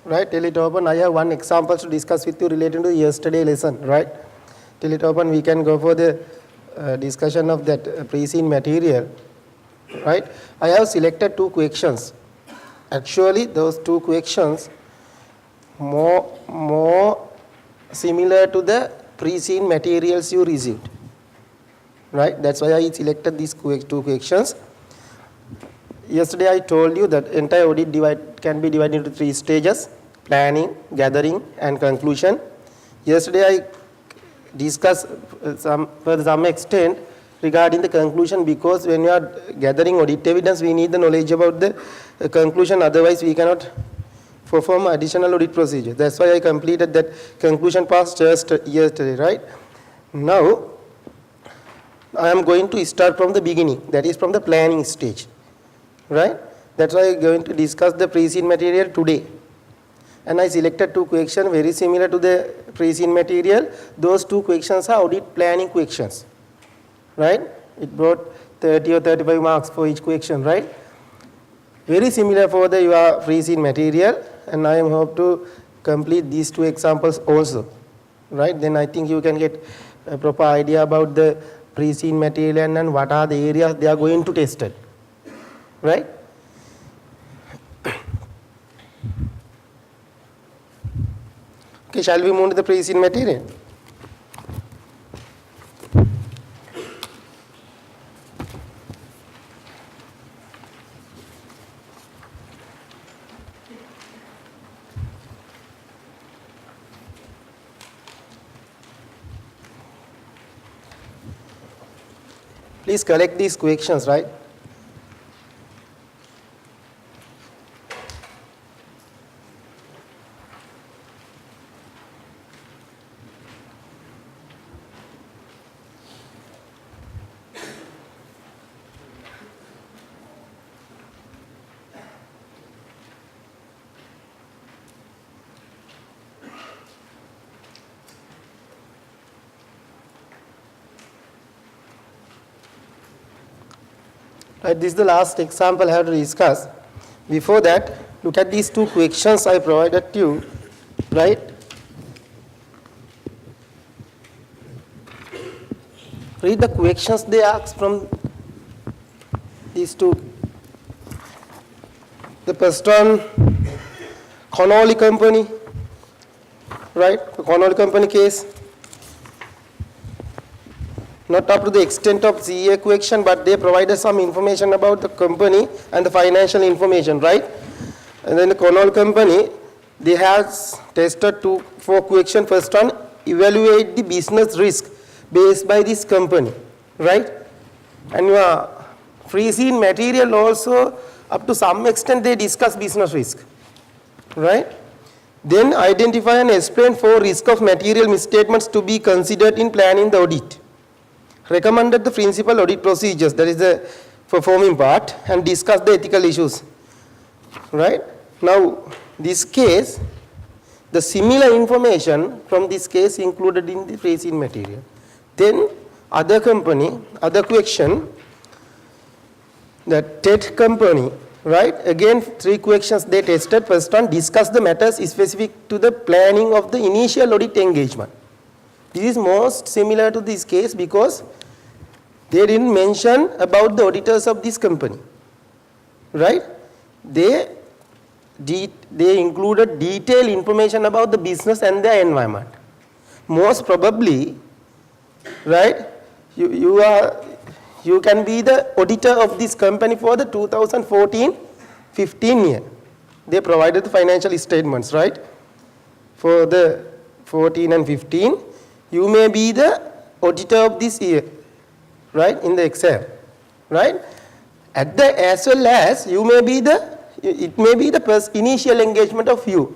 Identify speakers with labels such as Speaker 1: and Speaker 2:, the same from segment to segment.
Speaker 1: right? Till it open, I have one example to discuss with you related to yesterday lesson, right? Till it open, we can go for the discussion of that pre-seen material, right? I have selected two questions. Actually, those two questions more similar to the pre-seen materials you received, right? That's why I selected these two questions. Yesterday I told you that entire audit can be divided into three stages: planning, gathering, and conclusion. Yesterday I discussed to some extent regarding the conclusion, because when we are gathering audit evidence, we need the knowledge about the conclusion, otherwise we cannot perform additional audit procedure. That's why I completed that conclusion part just yesterday, right? Now, I am going to start from the beginning, that is from the planning stage, right? That's why I am going to discuss the pre-seen material today. And I selected two questions very similar to the pre-seen material. Those two questions are audit planning questions, right? It brought 30 or 35 marks for each question, right? Very similar for the your pre-seen material, and I am hope to complete these two examples also, right? Then I think you can get a proper idea about the pre-seen material and what are the areas they are going to test it, right? Okay, shall we move to the pre-seen material? Please collect these questions, right? Right, this is the last example I have to discuss. Before that, look at these two questions I provided to you, right? Read the questions they ask from these two. The first one, Connolly Company, right? The Connolly Company case. Not up to the extent of CA question, but they provided some information about the company and the financial information, right? And then the Connolly Company, they have tested 4 questions. First one, evaluate the business risk based by this company, right? And your pre-seen material also, up to some extent, they discuss business risk, right? Then identify and explain 4 risk of material misstatements to be considered in planning the audit. Recommended the principal audit procedures, that is the performing part, and discuss the ethical issues, right? Now, this case, the similar information from this case included in the pre-seen material. Then, other company, other question, the TED company, right? Again, 3 questions they tested. First one, discuss the matters specific to the planning of the initial audit engagement. This is most similar to this case because they didn't mention about the auditors of this company, right? They included detailed information about the business and the environment. Most probably, right, you can be the auditor of this company for the 2014-15 year. They provided the financial statements, right? For the 14 and 15. You may be the auditor of this year, right, in the Excel, right? As well as you may be it may be the initial engagement of you.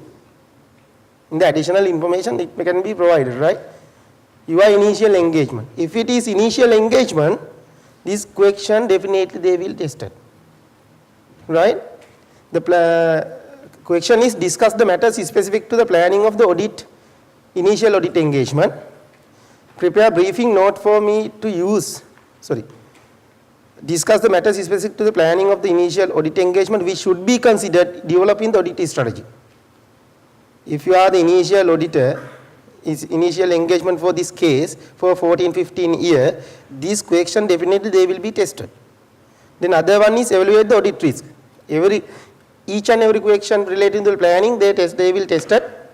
Speaker 1: In the additional information it can be provided, right? Your initial engagement. If it is initial engagement, this question definitely they will test it, right? The question is discuss the matters specific to the planning of the audit, initial audit engagement. Prepare briefing note for me to use, discuss the matters specific to the planning of the initial audit engagement which should be considered developing the audit strategy. if you are the initial auditor, is initial engagement for this case for 14-15 year, this question definitely they will be tested. Then other one is evaluate the audit risk. Each and every question relating to the planning, they will test at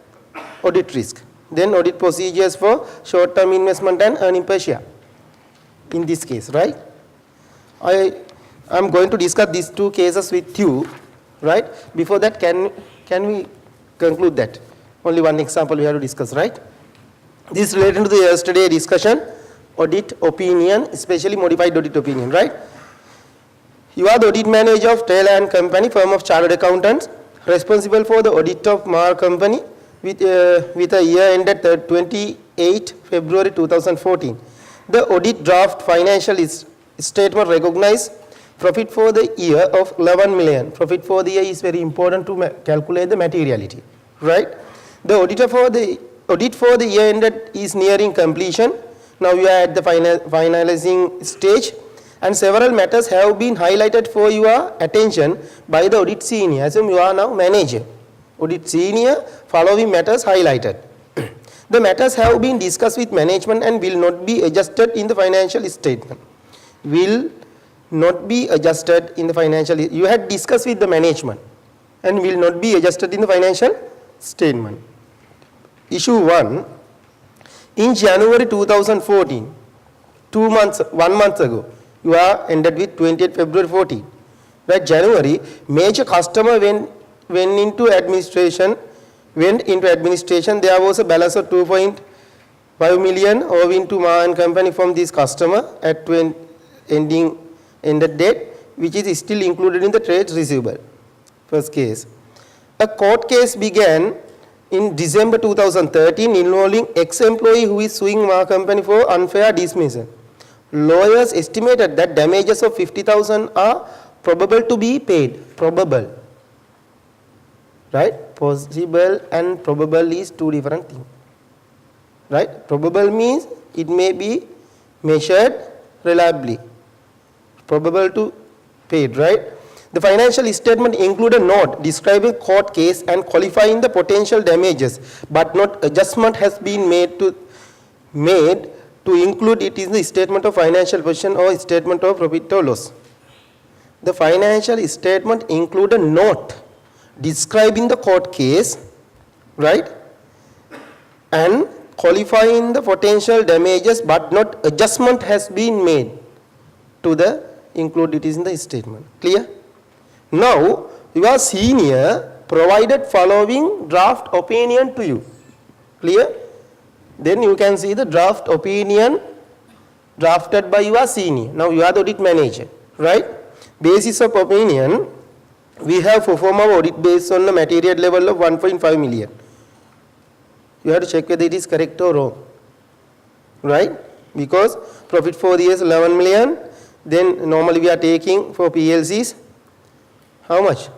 Speaker 1: audit risk. Then audit procedures for short-term investment and earning per share. In this case, right? I am going to discuss these two cases with you, right? Before that, can we conclude that? Only one example we have to discuss, right? This is related to the yesterday discussion, audit opinion, especially modified audit opinion, right? You are the audit manager of Taylor & Company, firm of chartered accountants, responsible for the audit of Mar Company with a year ended 28 February 2014. The audit draft financial statement recognized profit for the year of 11 million. Profit for the year is very important to calculate the materiality, right? The audit for the year ended is nearing completion. Now you are at the finalizing stage, and several matters have been highlighted for your attention by the audit senior. Assume you are now manager. Audit senior, following matters highlighted. The matters have been discussed with management and will not be adjusted in the financial statement. Will not be adjusted in the financial. You had discussed with the management and will not be adjusted in the financial statement. Issue 1. In January 2014, 1 month ago, you are ended with 28 February 14. Right, January, major customer went into administration. There was a balance of 2.5 million owing to Mar & Company from this customer at ended date, which is still included in the trade receivable. First case. A court case began in December 2013 involving ex-employee who is suing Mar Company for unfair dismissal. Lawyers estimated that damages of 50,000 are probable to be paid. Probable. Right? Possible and probable is two different things. Right? Probable means it may be measured reliably. Probable to paid, right? The financial statement include a note describing court case and qualifying the potential damages, but not adjustment has been made to include it in the statement of financial position or statement of profit or loss. The financial statement include a note describing the court case, right, and qualifying the potential damages, but not adjustment has been made to the include it is in the statement. Clear? Now, your senior provided following draft opinion to you. Clear? Then you can see the draft opinion drafted by your senior. Now you are the audit manager, right? Basis of opinion, we have performed our audit based on the material level of 1.5 million. You have to check whether it is correct or wrong, right? Because profit for the year is 11 million. Then normally we are taking for PLCs how much?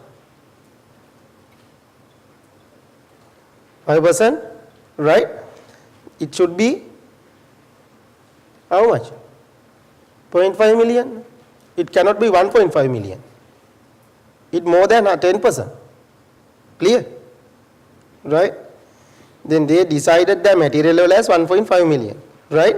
Speaker 1: 5%, right? It should be how much? 0.5 million. It cannot be 1.5 million. It more than 10%. Clear? Right? Then they decided the material level as 1.5 million. Right?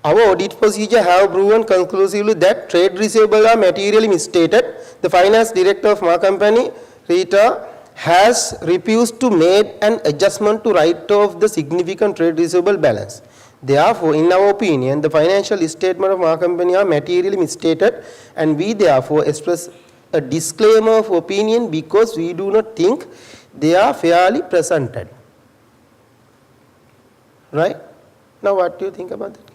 Speaker 1: Our audit procedure have proven conclusively that trade receivables are materially misstated. The finance director of Mar Company, Rita, has refused to make an adjustment to write off the significant trade receivable balance. Therefore, in our opinion, the financial statement of Mar Company are materially misstated, and we therefore express a disclaimer of opinion because we do not think they are fairly presented. Right? Now, what do you think about that?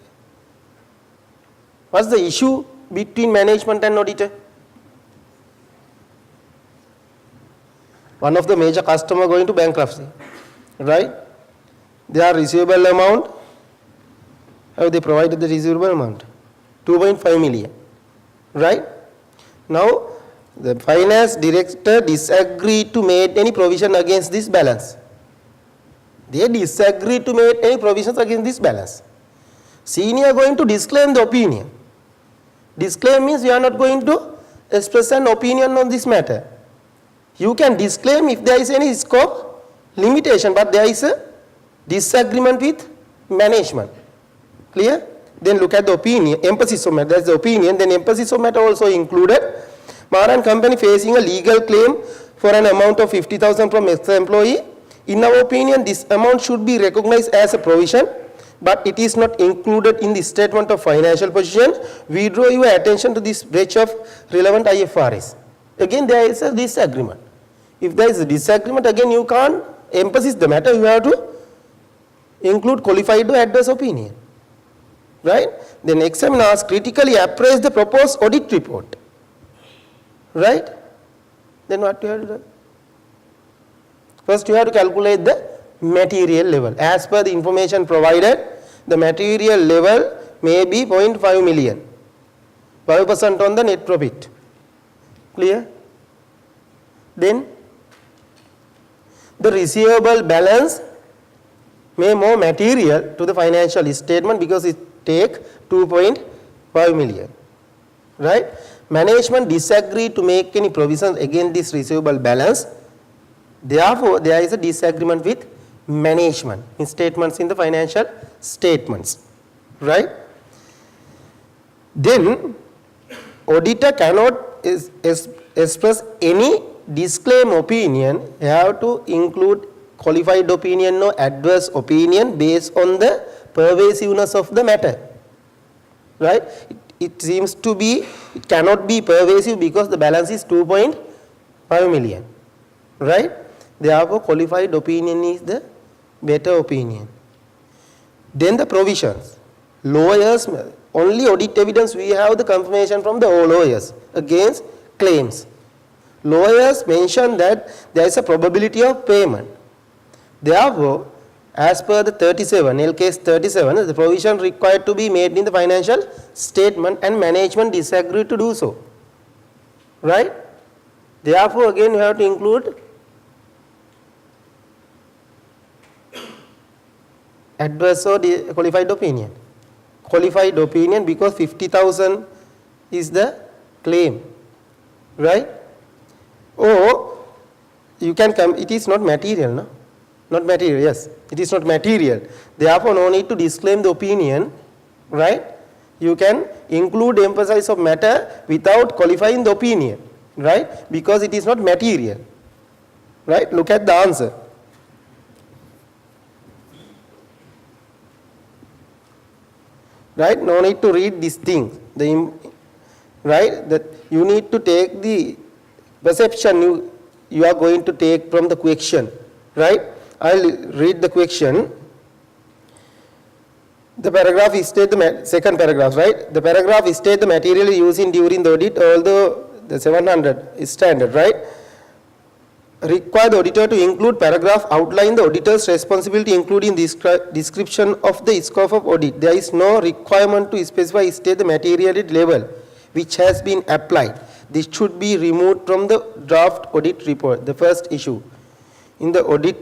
Speaker 1: What's the issue between management and auditor? One of the major customer going to bankruptcy, right? Their receivable amount, have they provided the receivable amount? 2.5 million, right? Now, the finance director disagreed to make any provision against this balance. They disagreed to make any provisions against this balance. Senior going to disclaim the opinion. Disclaim means you are not going to express an opinion on this matter. You can disclaim if there is any scope limitation, but there is a disagreement with management. Clear? Then look at the opinion, emphasis of matter, that's the opinion, then emphasis of matter also included. Maran company facing a legal claim for an amount of 50,000 from ex-employee. In our opinion, this amount should be recognized as a provision, but it is not included in the statement of financial position. We draw your attention to this breach of relevant IFRS. Again, there is a disagreement. If there is a disagreement, again you can't emphasize the matter, you have to include qualified or adverse opinion. Right? Then examiner asks, critically appraise the proposed audit report. Right? Then what you have to do? First you have to calculate the material level. As per the information provided, the material level may be 0.5 million. 5% on the net profit. Clear? Then the receivable balance may more material to the financial statement because it take 2.5 million. Right? Management disagreed to make any provisions against this receivable balance. Therefore, there is a disagreement with management in statements in the financial statements. Right? Then, auditor cannot express any disclaim opinion. You have to include qualified opinion or adverse opinion based on the pervasiveness of the matter. Right? It seems to be, it cannot be pervasive because the balance is 2.5 million. Right? Therefore, qualified opinion is the better opinion. Then the provisions. Lawyers, only audit evidence we have the confirmation from the lawyers against claims. Lawyers mention that there is a probability of payment. Therefore, as per the 37, L case 37, the provision required to be made in the financial statement and management disagreed to do so. Right? Therefore, again you have to include adverse or qualified opinion. Qualified opinion because 50,000 is the claim. Right? Or you can come, it is not material, no? Not material, yes. It is not material. Therefore, no need to disclaim the opinion, right? You can include emphasis of matter without qualifying the opinion, right? Because it is not material, right? Look at the answer. Right? No need to read this thing, right? That you need to take the perception you are going to take from the question, right? I'll read the question. The paragraph is state the second paragraph, right? The paragraph is state the material used in during the audit, although the 700 is standard, right? Require the auditor to include paragraph outline the auditor's responsibility, including description of the scope of audit. There is no requirement to specify state the materiality level which has been applied. This should be removed from the draft audit report. The first issue. In the audit,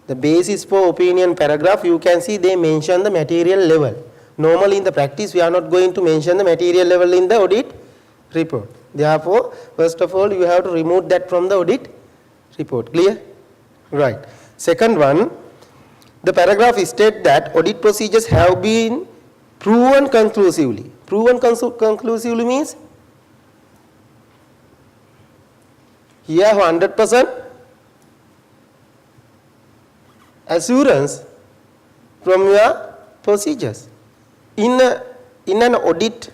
Speaker 1: the basis for opinion paragraph, you can see they mention the material level. Normally in the practice, we are not going to mention the material level in the audit report. Therefore, first of all, you have to remove that from the audit report. Clear? Right. Second one, the paragraph states that audit procedures have been proven conclusively. Proven conclusively means here 100% assurance from your procedures. In an audit,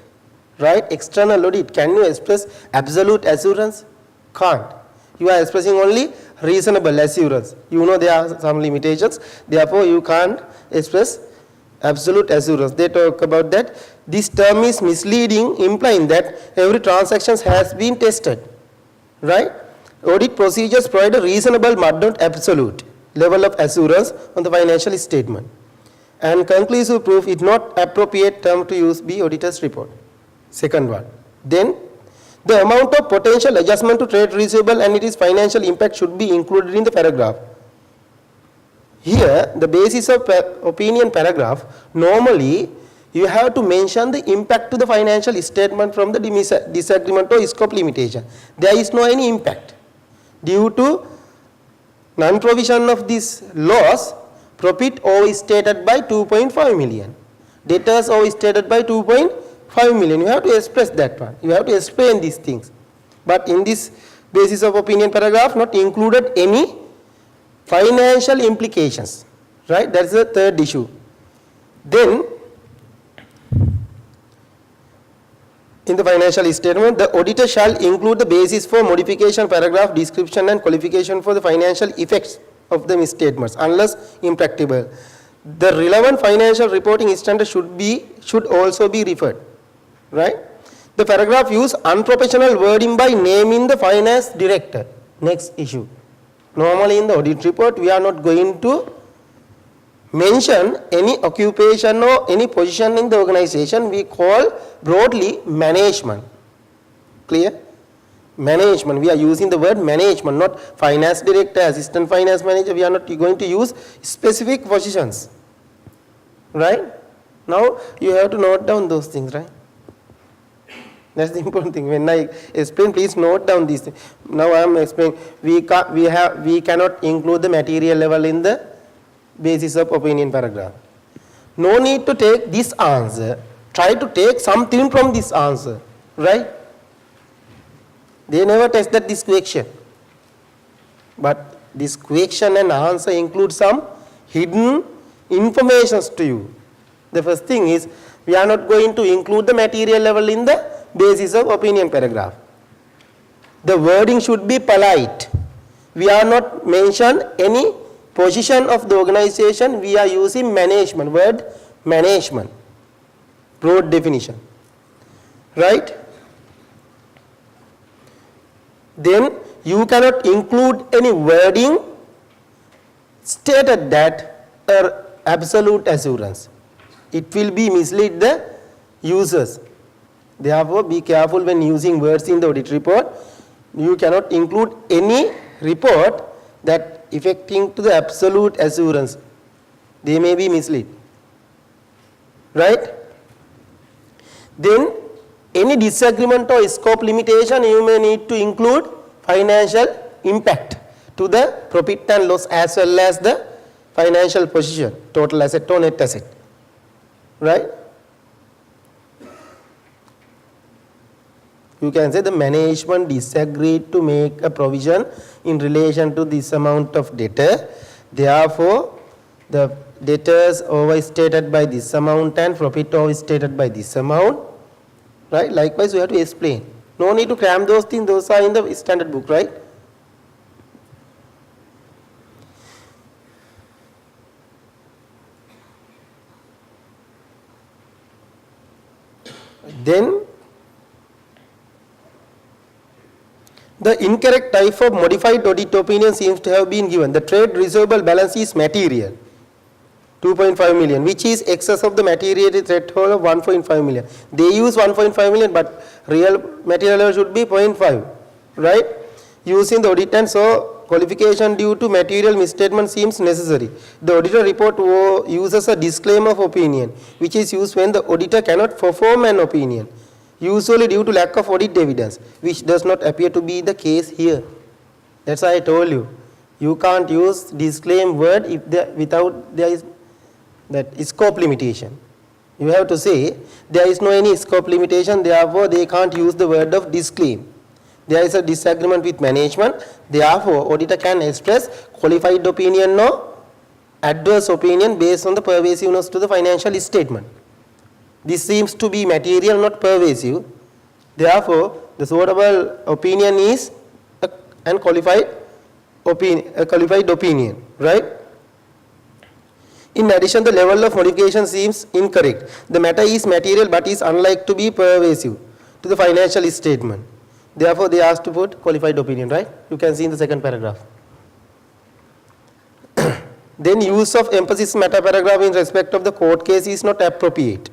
Speaker 1: right, external audit, can you express absolute assurance? Can't. You are expressing only reasonable assurance. You know there are some limitations, therefore you can't express absolute assurance. They talk about that. This term is misleading, implying that every transaction has been tested. Right? Audit procedures provide a reasonable but not absolute level of assurance on the financial statement. And conclusive proof is not appropriate term to use the auditor's report. Second one. Then the amount of potential adjustment to trade receivable and its financial impact should be included in the paragraph. Here, the basis of opinion paragraph, normally you have to mention the impact to the financial statement from the disagreement or scope limitation. There is no any impact due to Non-provision of this loss, profit overstated by 2.5 million. Debtors overstated by 2.5 million. You have to express that one. You have to explain these things. But in this basis of opinion paragraph, not included any financial implications. Right? That's the third issue. Then, in the financial statement, the auditor shall include the basis for modification, paragraph, description and qualification for the financial effects of the misstatements, unless impracticable. The relevant financial reporting standard should also be referred. Right? The paragraph use unprofessional wording by naming the finance director. Next issue. Normally in the audit report, we are not going to mention any occupation or any position in the organization. We call broadly management. Clear? Management. We are using the word management, not finance director, assistant finance manager. We are not going to use specific positions. Right? Now you have to note down those things, right? That's the important thing. When I explain, please note down these things. Now I am explaining. We cannot include the material level in the basis of opinion paragraph. No need to take this answer. Try to take something from this answer. Right? They never tested this question. But this question and answer include some hidden informations to you. The first thing is, we are not going to include the material level in the basis of opinion paragraph. The wording should be polite. We are not mention any position of the organization. We are using management, word management, broad definition. Right? Then you cannot include any wording stated that absolute assurance. It will be mislead the users. Therefore, be careful when using words in the audit report. You cannot include any report that affecting to the absolute assurance. They may be mislead. Right? Then, any disagreement or scope limitation, you may need to include financial impact to the profit and loss as well as the financial position, total asset or net asset. Right? You can say the management disagreed to make a provision in relation to this amount of debtor. Therefore, the debtors overstated by this amount and profit overstated by this amount. Right? Likewise, we have to explain. No need to cram those things. Those are in the standard book, right? Then, the incorrect type of modified audit opinion seems to have been given. The trade receivable balance is material, 2.5 million, which is excess of the materiality threshold of 1.5 million. They use 1.5 million, but real material level should be 0.5, right? Using the audit and so qualification due to material misstatement seems necessary. The auditor report uses a disclaimer of opinion, which is used when the auditor cannot perform an opinion, usually due to lack of audit evidence, which does not appear to be the case here. That's why I told you. You can't use disclaim word if without there is that scope limitation. You have to say there is no any scope limitation, therefore they can't use the word of disclaim. There is a disagreement with management, therefore auditor can express qualified opinion or adverse opinion based on the pervasiveness to the financial statement. This seems to be material, not pervasive. Therefore, the suitable opinion is a qualified opinion, right? In addition, the level of modification seems incorrect. The matter is material but is unlikely to be pervasive to the financial statement. Therefore, they asked to put qualified opinion, right? You can see in the second paragraph. Then use of emphasis meta paragraph in respect of the court case is not appropriate.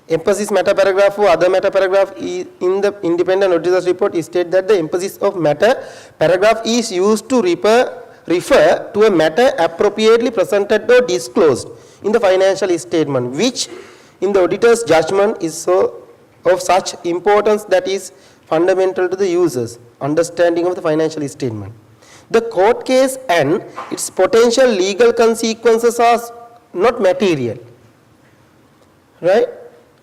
Speaker 1: Emphasis meta paragraph or other meta paragraph in the independent auditor's report state that the emphasis of meta paragraph is used to refer to a matter appropriately presented or disclosed in the financial statement, which in the auditor's judgment is so of such importance that is fundamental to the user's understanding of the financial statement. The court case and its potential legal consequences are not material, right?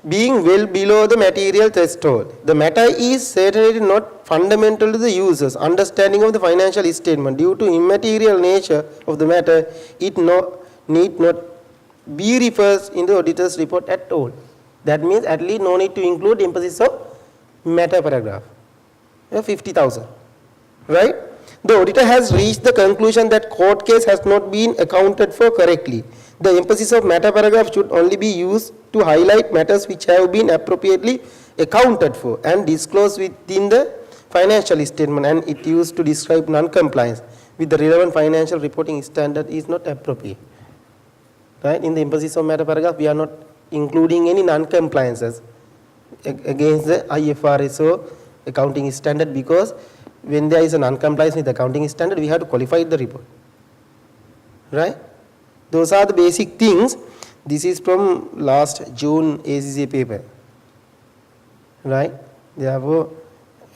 Speaker 1: Being well below the material threshold. The matter is certainly not fundamental to the user's understanding of the financial statement. Due to immaterial nature of the matter, it need not be referred in the auditor's report at all. That means at least no need to include emphasis of matter paragraph. 50,000, right? The auditor has reached the conclusion that court case has not been accounted for correctly. The emphasis of matter paragraph should only be used to highlight matters which have been appropriately accounted for and disclosed within the financial statement, and it used to describe non-compliance with the relevant financial reporting standard is not appropriate. Right? In the emphasis of matter paragraph, we are not including any non-compliances against the IFRS or accounting standard, because when there is a non-compliance with the accounting standard, we have to qualify the report. Right? Those are the basic things. This is from last June ACCA paper. Right? Therefore,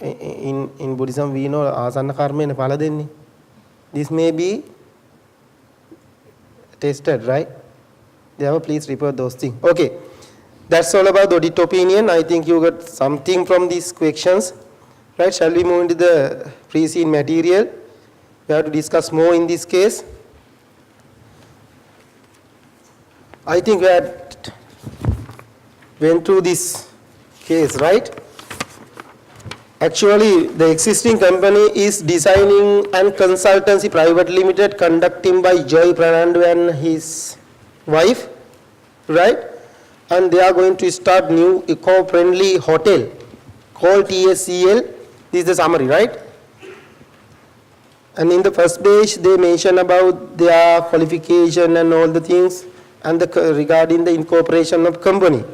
Speaker 1: in Buddhism we know asanna karmena phala denni. This may be tested, right? Therefore, please report those things. Okay. That's all about the audit opinion. I think you got something from these questions. Right? Shall we move into the pre-seen material? We have to discuss more in this case. I think we had went through this case, right? Actually, the existing company is Designing and Consultancy Private Limited, conducting by Joy Pranandu and his wife, right? And they are going to start new eco-friendly hotel called TSCL. This is the summary, right? And in the first page, they mention about their qualification and all the things, and regarding the incorporation of company.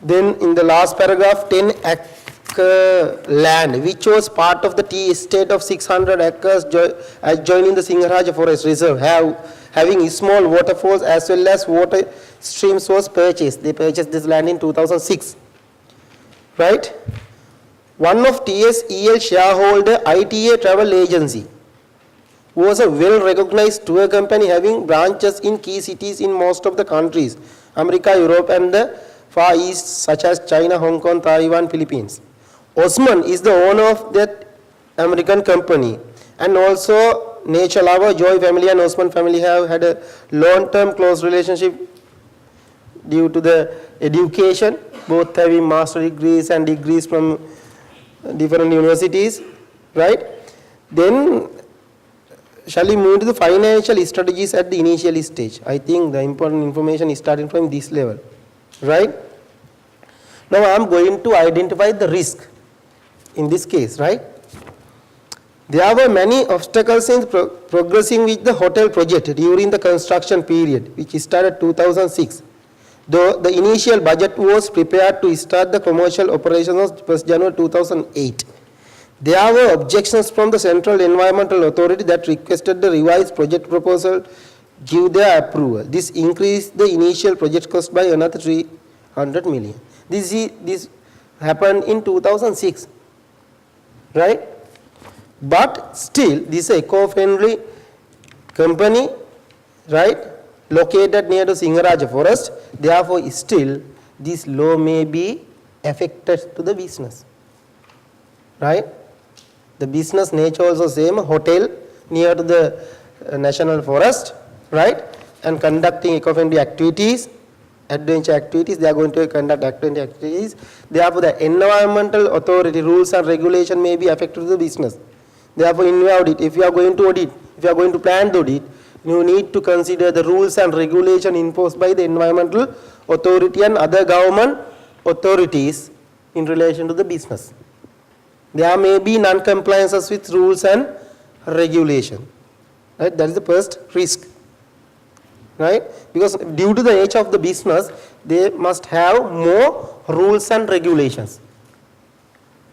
Speaker 1: Then in the last paragraph, 10 acre land, which was part of the tea estate of 600 acres adjoining the Singharaja Forest Reserve, having small waterfalls as well as water streams, was purchased. They purchased this land in 2006. Right? One of TSEL shareholder, ITA Travel Agency, was a well-recognized tour company having branches in key cities in most of the countries, America, Europe, and the Far East, such as China, Hong Kong, Taiwan, Philippines. Osman is the owner of that American company, and also Nature Lover, Joy family and Osman family have had a long-term close relationship due to the education, both having master degrees and degrees from different universities, right? Then shall we move to the financial strategies at the initial stage? I think the important information is starting from this level, right? Now I am going to identify the risk in this case, right? There were many obstacles in progressing with the hotel project during the construction period, which started 2006. Though the initial budget was prepared to start the commercial operations on 1st January 2008. There were objections from the Central Environmental Authority that requested the revised project proposal give their approval. This increased the initial project cost by another 300 million. This happened in 2006, right? But still, this is an eco-friendly company, right, located near the Singharaja Forest. Therefore, still, this law may be affected to the business, right? The business nature also same, hotel near to the national forest, right, and conducting eco-friendly activities, adventure activities. They are going to conduct adventure activities. Therefore, the environmental authority rules and regulation may be affected to the business. Therefore, in your audit, if you are going to audit, if you are going to plan the audit, you need to consider the rules and regulation imposed by the environmental authority and other government authorities in relation to the business. There may be non-compliances with rules and regulation. Right? That is the first risk. Right? Because due to the nature of the business, they must have more rules and regulations.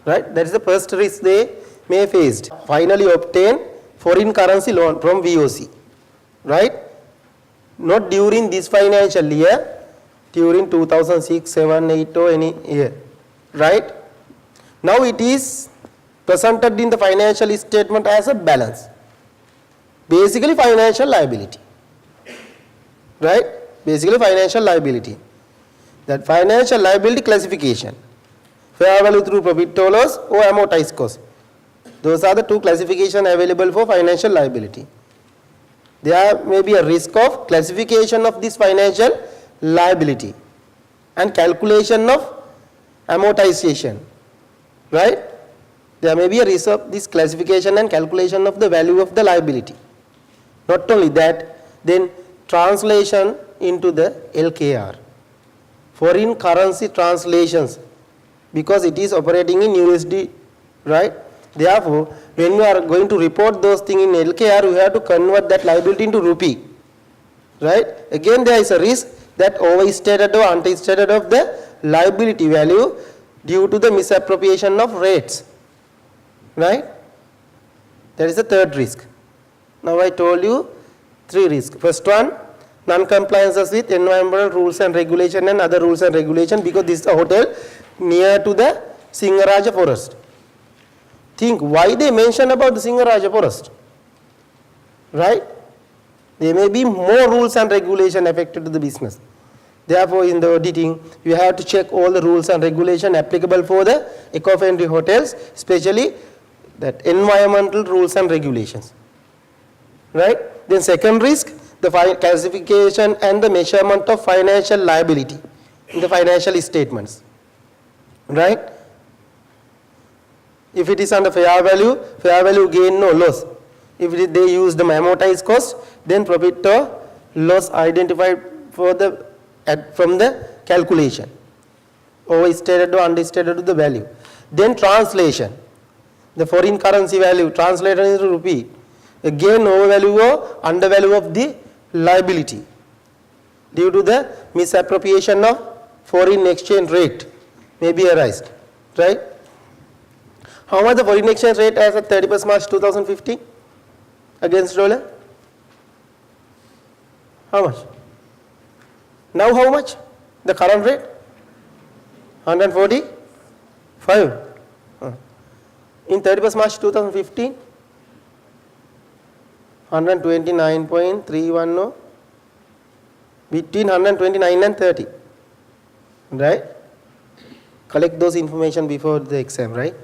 Speaker 1: Right? That is the first risk they may face. Finally, obtain foreign currency loan from VOC. Right? Not during this financial year, during 2006, 7, 8 or any year. Right? Now it is presented in the financial statement as a balance. basically financial liability, right? Basically financial liability. That financial liability classification, fair value through profit or loss or amortized cost. Those are the two classifications available for financial liability. There may be a risk of classification of this financial liability and calculation of amortization, right? There may be a risk of this classification and calculation of the value of the liability. Not only that, then translation into the LKR, foreign currency translations, because it is operating in USD, right? Therefore, when you are going to report those things in LKR, you have to convert that liability into rupee, right? Again, there is a risk that overstated or understated of the liability value due to the misappropriation of rates, right? That is the third risk. Now I told you three risks. First one, non-compliances with environmental rules and regulation and other rules and regulation, because this is a hotel near to the Singaraja forest. Think why they mention about the Singaraja forest, right? There may be more rules and regulation affected to the business. Therefore, in the auditing, you have to check all the rules and regulation applicable for the eco-friendly hotels, especially that environmental rules and regulations, right? Then second risk, the classification and the measurement of financial liability in the financial statements, right? If it is under fair value gain no loss. If they use the amortized cost, then profit or loss identified for the from the calculation, overstated or understated to the value. Then translation, the foreign currency value translated into rupee, again overvalue or undervalue of the liability due to the misappropriation of foreign exchange rate may be arised, right? How much the foreign exchange rate as of 31st March 2015 against dollar? How much? Now how much? The current rate? 145. In 31st March 2015, 129.310, between 129 and 30, right? Collect those information before the exam, right?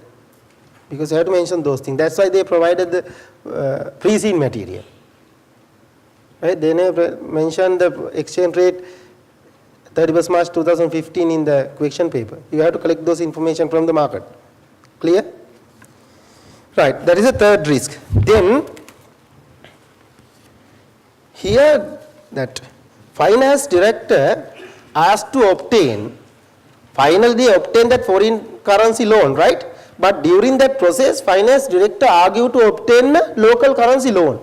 Speaker 1: Because you have to mention those things. That's why they provided the pre-seen material, right? They never mentioned the exchange rate 31st March 2015 in the question paper. You have to collect those information from the market. Clear? Right, that is the third risk. Then, here that finance director has to obtain, finally they obtain that foreign currency loan, right? But during that process, finance director argued to obtain a local currency loan.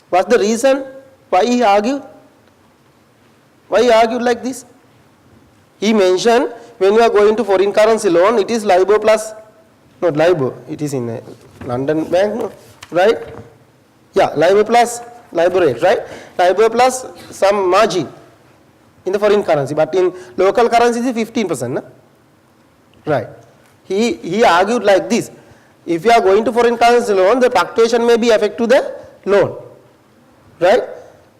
Speaker 1: What's the reason why he argued? Why he argued like this? He mentioned when you are going to foreign currency loan, it is LIBOR plus, not LIBOR, it is in a London bank, no? Right? Yeah, LIBOR plus, LIBOR rate, right? LIBOR plus some margin in the foreign currency, but in local currency it is 15%, no? Right. He argued like this: if you are going to foreign currency loan, the fluctuation may be affect to the loan, right?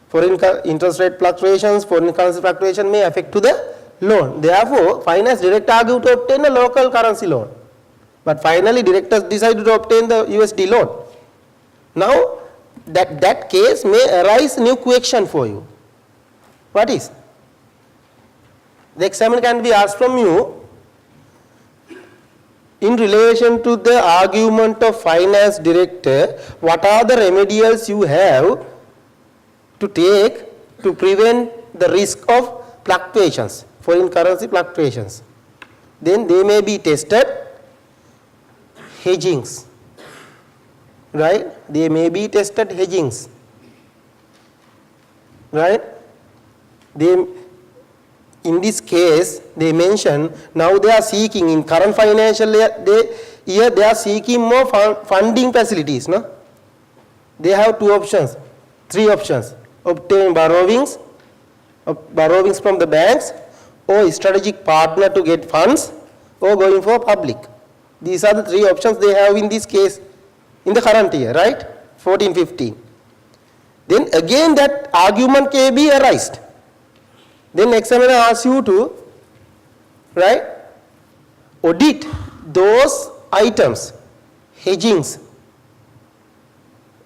Speaker 1: Foreign interest rate fluctuations, foreign currency fluctuation may affect to the loan. Therefore, finance director argued to obtain a local currency loan, but finally directors decided to obtain the USD loan. Now, that case may arise new question for you. What is? The examiner can be asked from you, in relation to the argument of finance director, what are the remedials you have to take to prevent the risk of fluctuations, foreign currency fluctuations? Then they may be tested hedgings, right? They may be tested hedgings, right? In this case, they mention now they are seeking in current financial year they are seeking more funding facilities. No, they have three options: obtain borrowings from the banks, or strategic partner to get funds, or going for public. These are the three options they have in this case in the current year, right? 14-15. Then again that argument can be arised. Then examiner asks you to, right, audit those items, hedgings.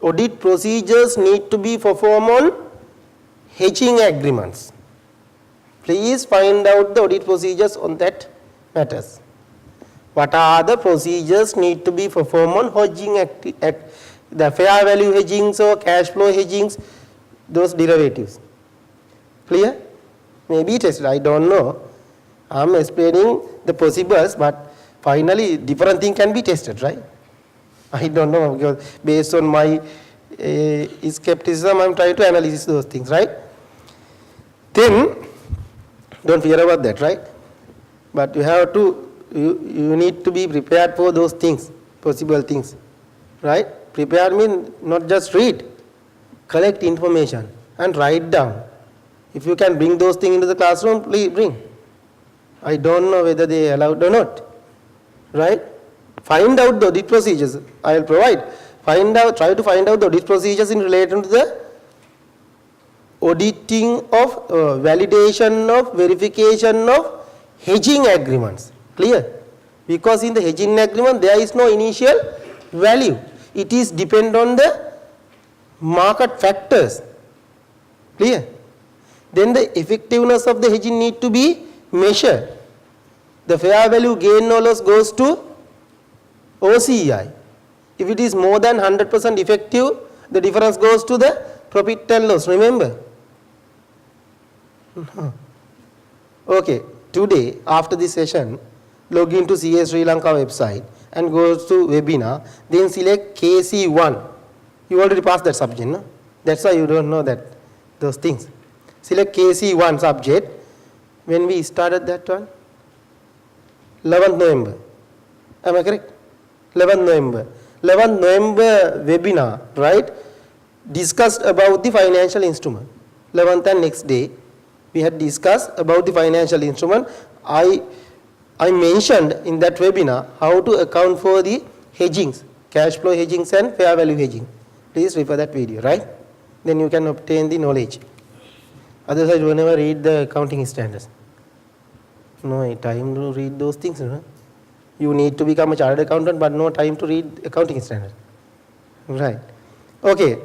Speaker 1: Audit procedures need to be performed on hedging agreements. Please find out the audit procedures on that matters. What are the procedures need to be performed on hedging the fair value hedgings or cash flow hedgings, those derivatives. Clear? Maybe tested, I don't know. I am explaining the possibles, but finally different thing can be tested, right? I don't know, because based on my skepticism, I am trying to analyze those things, right? Then, don't fear about that, right? But you have to, you need to be prepared for those things, possible things, right? Prepare means not just read, collect information and write down. If you can bring those things into the classroom, please bring. I don't know whether they are allowed or not, right? Find out the audit procedures, I will provide. Try to find out the audit procedures in relation to the auditing of, validation of, verification of hedging agreements. Clear? Because in the hedging agreement there is no initial value. It is depend on the market factors. Clear? Then the effectiveness of the hedging need to be measured. The fair value gain or loss goes to OCI. If it is more than 100% effective, the difference goes to the profit and loss. Remember? Okay. Today, after this session, log into CA Sri Lanka website and go to webinar, then select KC1. You already passed that subject, no? That's why you don't know that, those things. Select KC1 subject. When we started that one? 11th November. Am I correct? 11th November. 11th November webinar, right? Discussed about the financial instrument. 11th and next day, we had discussed about the financial instrument. I mentioned in that webinar how to account for the hedgings, cash flow hedgings and fair value hedging. Please refer that video, right? Then you can obtain the knowledge. Otherwise, you will never read the accounting standards. No time to read those things, you know. You need to become a chartered accountant, but no time to read accounting standards. Right. Okay.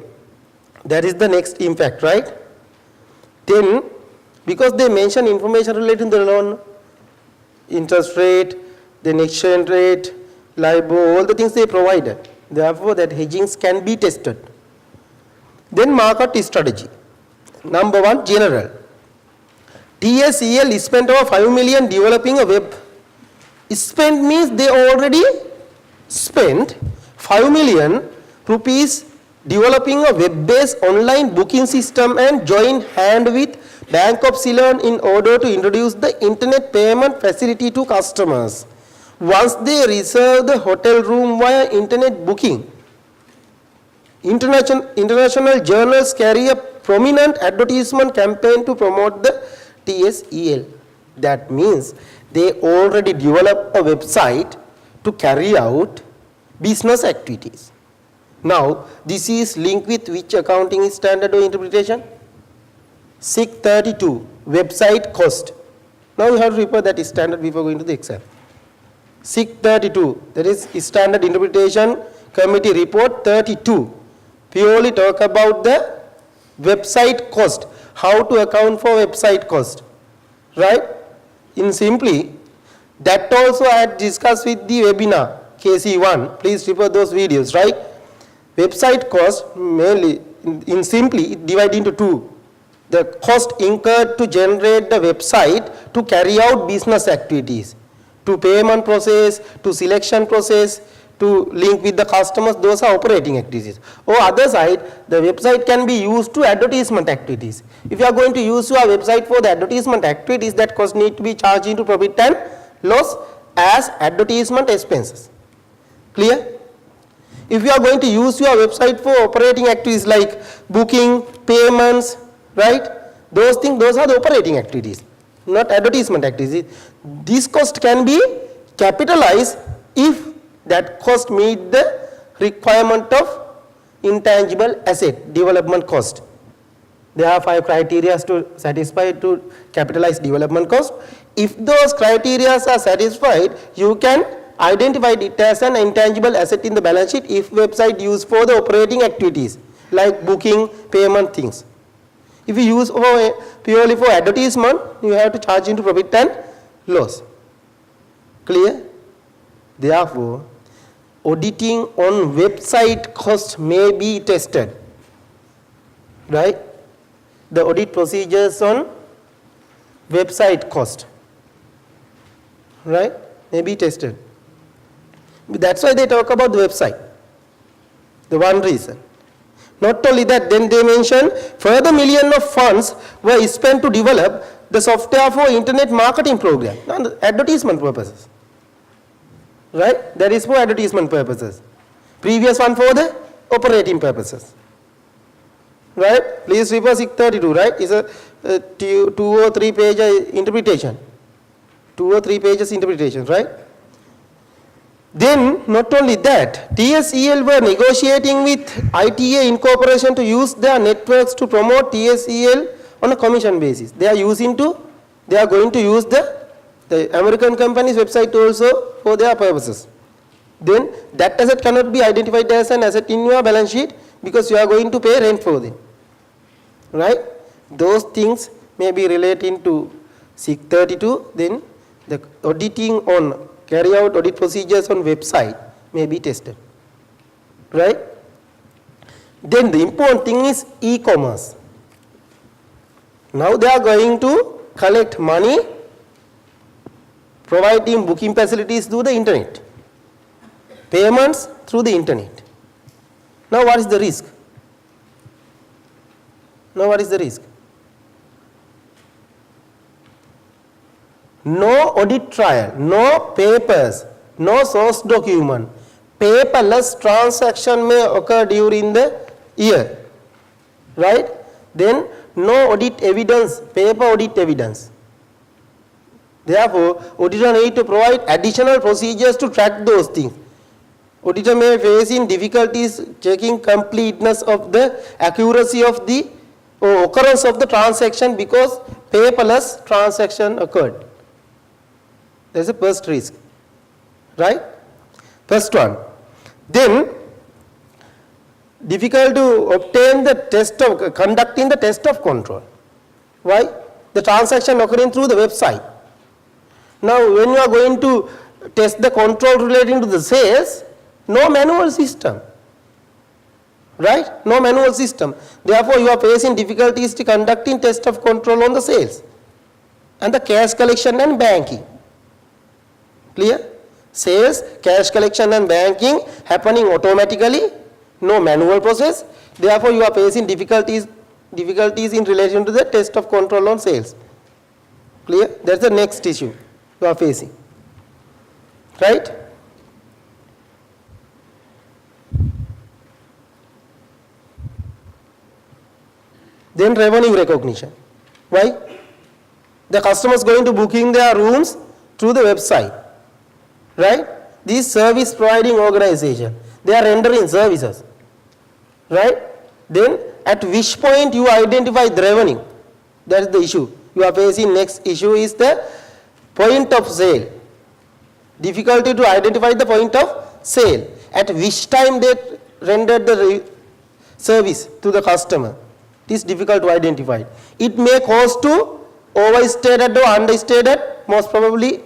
Speaker 1: That is the next impact, right? Then, because they mention information relating to the loan, interest rate, then exchange rate, LIBOR, all the things they provided. Therefore, that hedgings can be tested. Then market strategy. Number one, general. TSEL spent over 5 million developing a web. Spent means they already spent 5 million rupees developing a web-based online booking system and joined hand with Bank of Ceylon in order to introduce the internet payment facility to customers. Once they reserve the hotel room via internet booking, international journals carry a prominent advertisement campaign to promote the TSEL. That means they already developed a website to carry out business activities. Now, this is linked with which accounting standard or interpretation? 632, website cost. Now you have to refer that standard before going to the exam. 632, that is standard interpretation committee report 32. Purely talk about the website cost, how to account for website cost, right? In simply, that also I had discussed with the webinar, KC1, please refer those videos, right? Website cost mainly, in simply, divide into two. The cost incurred to generate the website to carry out business activities, to payment process, to selection process, to link with the customers, those are operating activities. Or other side, the website can be used to advertisement activities. If you are going to use your website for the advertisement activities, that cost need to be charged into profit and loss as advertisement expenses. Clear? If you are going to use your website for operating activities like booking, payments, right? Those things, those are the operating activities, not advertisement activities. This cost can be capitalized if that cost meet the requirement of intangible asset development cost. There are 5 criteria to satisfy to capitalize development cost. If those criteria are satisfied, you can identify it as an intangible asset in the balance sheet if website used for the operating activities like booking, payment things. If you use purely for advertisement, you have to charge into profit and loss. Clear? Therefore, auditing on website cost may be tested. Right? The audit procedures on website cost, right, may be tested. That's why they talk about the website. The one reason. Not only that, then they mention further millions of funds were spent to develop the software for internet marketing program, not advertisement purposes. Right? That is for advertisement purposes. Previous one for the operating purposes. Right? Please refer 632, right? It's a 2 or 3 page interpretation. 2 or 3 pages interpretation, right? Then, not only that, TSEL were negotiating with ITA Incorporation to use their networks to promote TSEL on a commission basis. They are going to use the American company's website also for their purposes. Then, that asset cannot be identified as an asset in your balance sheet because you are going to pay rent for them. Right? Those things may be relating to 632. Then the auditing on carry out audit procedures on website may be tested. Right? Then the important thing is e-commerce. Now they are going to collect money providing booking facilities through the internet. Payments through the internet. Now what is the risk? Now what is the risk? No audit trail, no papers, no source document. Paperless transaction may occur during the year. Right? Then no audit evidence, paper audit evidence. Therefore, auditor need to provide additional procedures to track those things. Auditor may face in difficulties checking completeness of the accuracy of the occurrence of the transaction because paperless transaction occurred. There is a first risk. Right? First one. Then, difficult to obtain the test of, conducting the test of control. Why? The transaction occurring through the website. Now, when you are going to test the control relating to the sales, no manual system. Right? No manual system. Therefore, you are facing difficulties to conducting test of control on the sales and the cash collection and banking. Clear? Sales, cash collection and banking happening automatically, no manual process. Therefore, you are facing difficulties in relation to the test of control on sales. Clear? That's the next issue you are facing. Right? Then revenue recognition. Why? The customer is going to booking their rooms through the website. Right? These service providing organization, they are rendering services. Right? Then at which point you identify the revenue? That is the issue. You are facing next issue is the point of sale. Difficulty to identify the point of sale. At which time they rendered the service to the customer. It is difficult to identify. It may cause to overstated or understated, most probably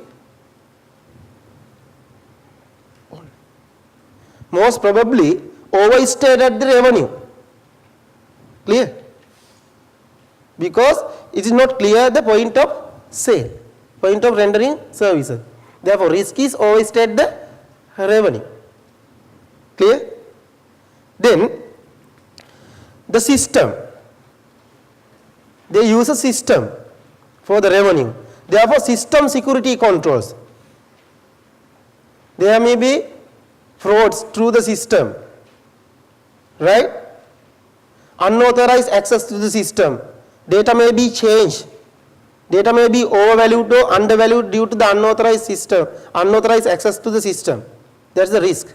Speaker 1: overstated the revenue. Clear? Because it is not clear the point of sale, point of rendering services. Therefore, risk is overstate the revenue. Clear? Then, the system. They use a system for the revenue. Therefore, system security controls. There may be frauds through the system. Right? Unauthorized access to the system. Data may be changed. Data may be overvalued or undervalued due to the unauthorized system, unauthorized access to the system. That's the risk.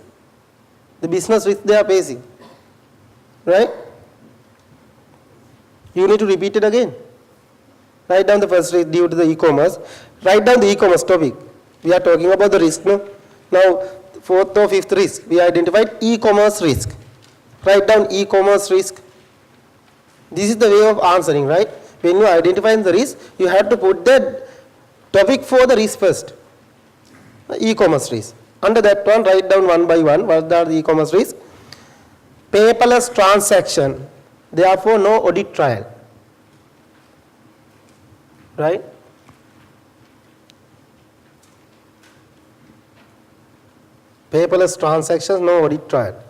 Speaker 1: The business risk they are facing. right? You need to repeat it again. Write down the first risk due to the e-commerce. Write down the e-commerce topic. We are talking about the risk, no? Now, fourth or fifth risk, we identified e-commerce risk. Write down e-commerce risk. This is the way of answering, right? When you identify the risk, you have to put the topic for the risk first. E-commerce risk. Under that one, write down one by one what are the e-commerce risks. Paperless transaction, therefore no audit trail. Right? Paperless transactions, no audit trail.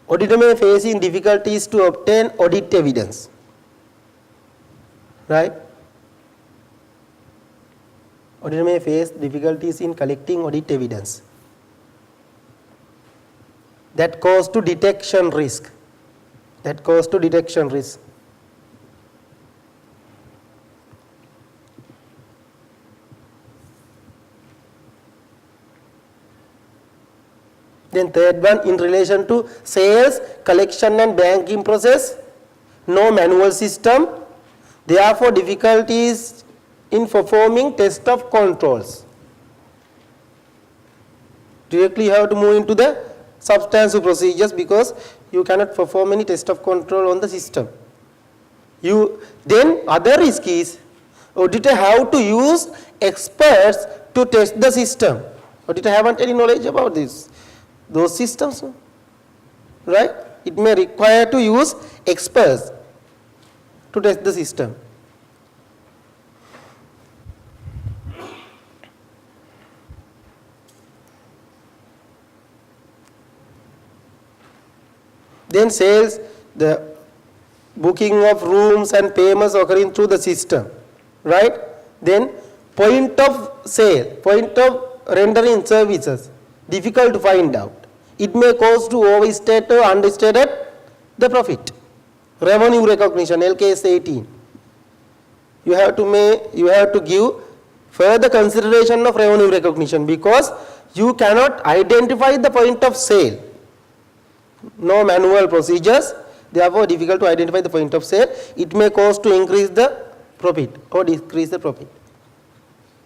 Speaker 1: Auditor may face difficulties to obtain audit evidence. Right? Auditor may face difficulties in collecting audit evidence. That goes to detection risk. That goes to detection risk. Then third one, in relation to sales, collection and banking process, no manual system, therefore difficulties in performing test of controls. Directly you have to move into the substantive procedures because you cannot perform any test of control on the system. Then other risk is auditor have to use experts to test the system. Auditor haven't any knowledge about this. Those systems, right? It may require to use experts to test the system. Then sales, the booking of rooms and payments occurring through the system, right? Then point of sale, point of rendering services, difficult to find out. It may cause to overstate or understated the profit. Revenue recognition, LKS 18. You have to give further consideration of revenue recognition because you cannot identify the point of sale. No manual procedures, therefore difficult to identify the point of sale. It may cause to increase the profit or decrease the profit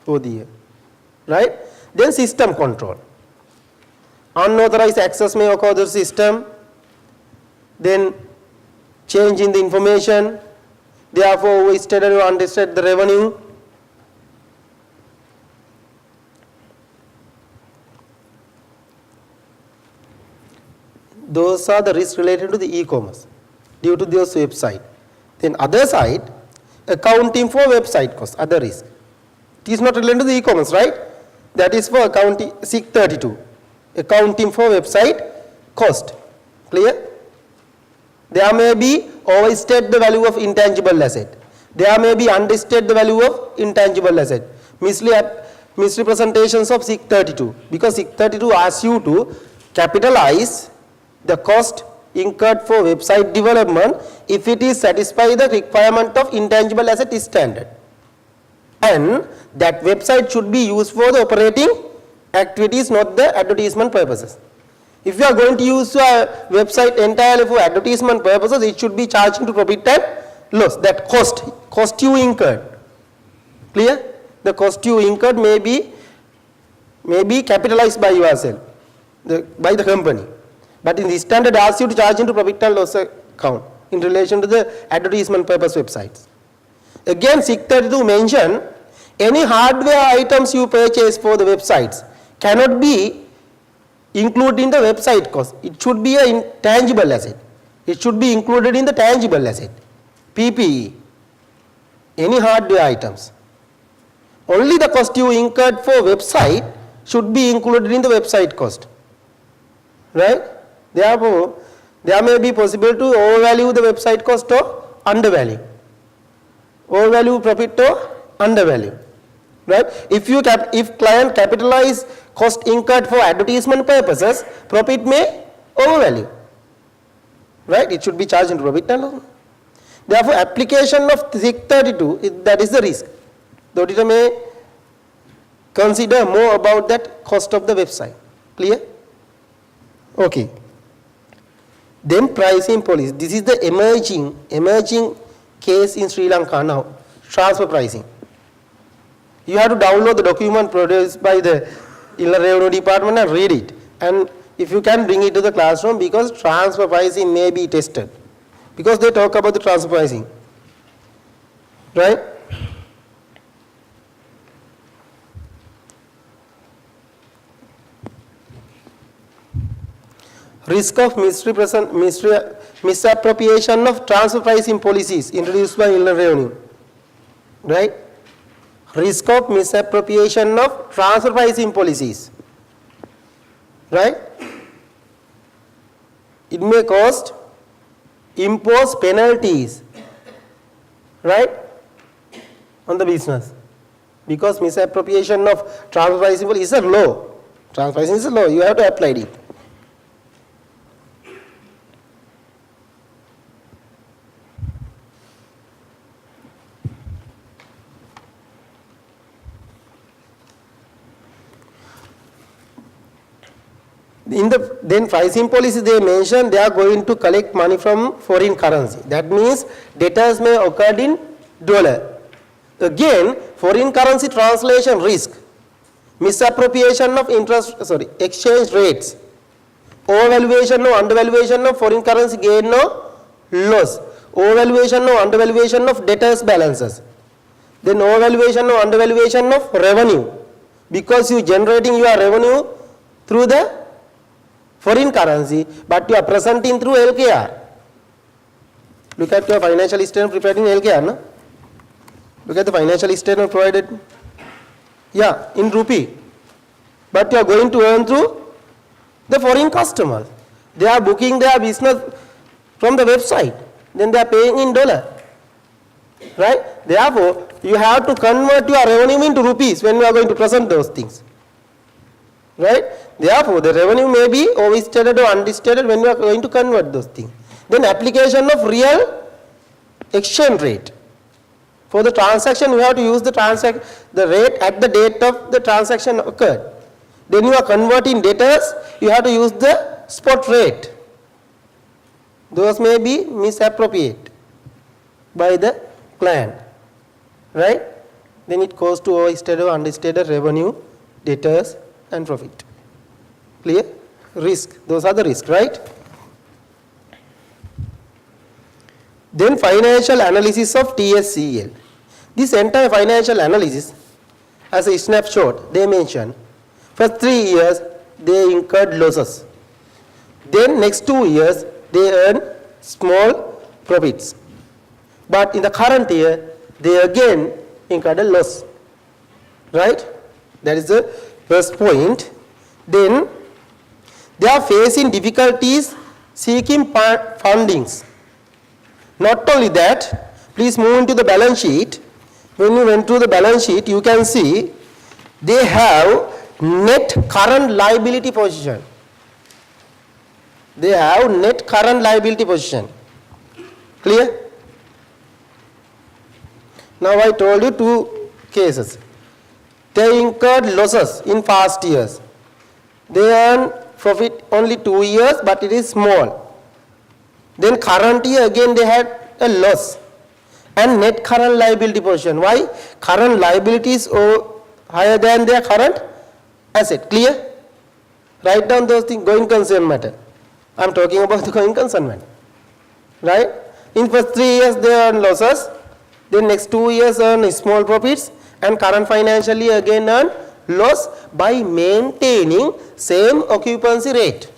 Speaker 1: for the year, right? Then system control. Unauthorized access may occur to the system, then change in the information, therefore overstated or understated the revenue. Those are the risks related to the e-commerce due to this website. Then other side, accounting for website costs, other risk. It is not related to the e-commerce, right? That is for accounting, SIC 32. Accounting for website cost. Clear? There may be overstate the value of intangible asset. There may be understate the value of intangible asset. Misrepresentations of SIC 32. Because SIC 32 asks you to capitalize the cost incurred for website development if it is satisfy the requirement of intangible asset standard. And that website should be used for the operating activities, not the advertisement purposes. If you are going to use a website entirely for advertisement purposes, it should be charging to profit and loss. That cost you incurred. Clear? The cost you incurred may be capitalized by yourself, by the company. But in the standard asks you to charge into profit and loss account in relation to the advertisement purpose websites. Again, SIC 32 mention any hardware items you purchase for the websites cannot be included in the website cost. It should be an intangible asset. It should be included in the tangible asset, PPE, any hardware items. Only the cost you incurred for website should be included in the website cost, right? Therefore, there may be possible to overvalue the website cost or undervalue. Overvalue profit or undervalue, right? If client capitalize cost incurred for advertisement purposes, profit may overvalue, right? It should be charged into profit and loss. Therefore, application of SIC 32, that is the risk. The auditor may consider more about that cost of the website. Clear? Okay. Then pricing policy. This is the emerging case in Sri Lanka now. Transfer pricing. You have to download the document produced by the Inland Revenue Department and read it. And if you can bring it to the classroom, because transfer pricing may be tested. Because they talk about the transfer pricing. Right? Risk of misappropriation of transfer pricing policies introduced by Inland Revenue. Right? Risk of misappropriation of transfer pricing policies. Right? It may impose penalties, right, on the business, because misappropriation of transfer pricing is a law. Transfer pricing is a law. You have to apply it. Then pricing policy, they mention they are going to collect money from foreign currency. That means debtors may occur in dollar. Again, foreign currency translation risk, misappropriation of exchange rates, overvaluation or undervaluation of foreign currency gain or loss, overvaluation or undervaluation of debtors balances, then overvaluation or undervaluation of revenue, because you generating your revenue through the foreign currency, but you are presenting through LKR. Look at your financial statement prepared in LKR, no? Look at the financial statement provided, yeah, in rupee. But you are going to earn through the foreign customers. They are booking their business from the website, then they are paying in dollar. Right? Therefore, you have to convert your revenue into rupees when you are going to present those things. Right? Therefore, the revenue may be overstated or understated when you are going to convert those things. Then application of real exchange rate. For the transaction, you have to use the rate at the date of the transaction occurred. Then you are converting debtors, you have to use the spot rate. Those may be misappropriated by the client. Right? Then it goes to overstated or understated revenue, debtors, and profit. Clear? Risk. Those are the risks, right? Then financial analysis of TSCL. This entire financial analysis, as a snapshot, they mention, for 3 years they incurred losses. Then next 2 years they earn small profits. But in the current year, they again incurred a loss. Right? That is the first point. Then they are facing difficulties seeking fundings. Not only that, please move into the balance sheet. When you went to the balance sheet, you can see they have net current liability position. They have net current liability position. Clear? Now I told you 2 cases. They incurred losses in past years. They earn profit only 2 years, but it is small. Then current year again they had a loss. And net current liability position. Why? Current liabilities are higher than their current asset. Clear? Write down those things. Going concern matter. I am talking about the going concern matter. Right? In first 3 years they earn losses. Then next 2 years earn small profits. And current financially again earn loss by maintaining same occupancy rate.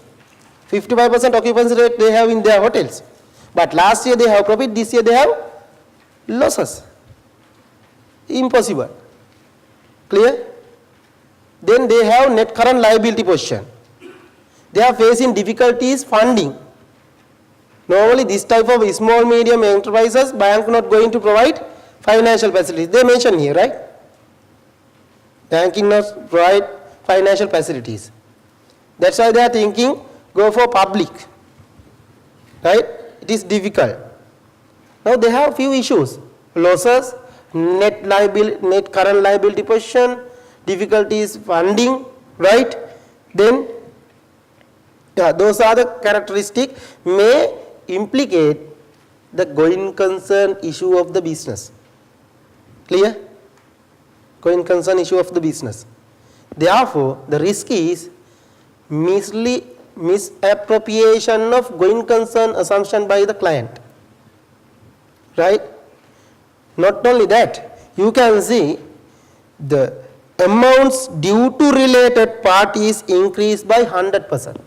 Speaker 1: 55% occupancy rate they have in their hotels. But last year they have profit, this year they have losses. Impossible. Clear? Then they have net current liability position. They are facing difficulties funding. Normally this type of small medium enterprises, bank not going to provide financial facilities. They mention here, right? Banking not provide financial facilities. That's why they are thinking go for public. Right? It is difficult. Now they have few issues. Losses, net current liability position, difficulties funding, right? Then those are the characteristics may implicate the going concern issue of the business. Clear? Going concern issue of the business. Therefore, the risk is misappropriation of going concern assumption by the client. Right? Not only that, you can see the amounts due to related parties increased by 100%.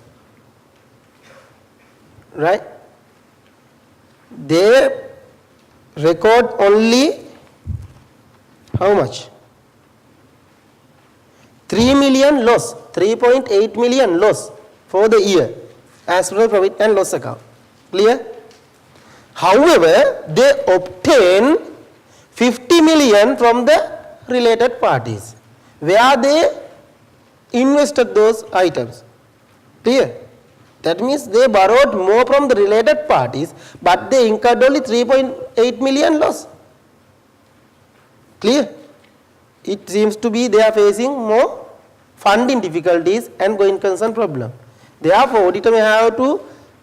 Speaker 1: Right? They record only how much? 3 million loss, 3.8 million loss for the year as per profit and loss account. Clear? However, they obtain 50 million from the related parties where they invested those items. Clear? That means they borrowed more from the related parties, but they incurred only 3.8 million loss. Clear? It seems to be they are facing more funding difficulties and going concern problem. Therefore, auditor may have to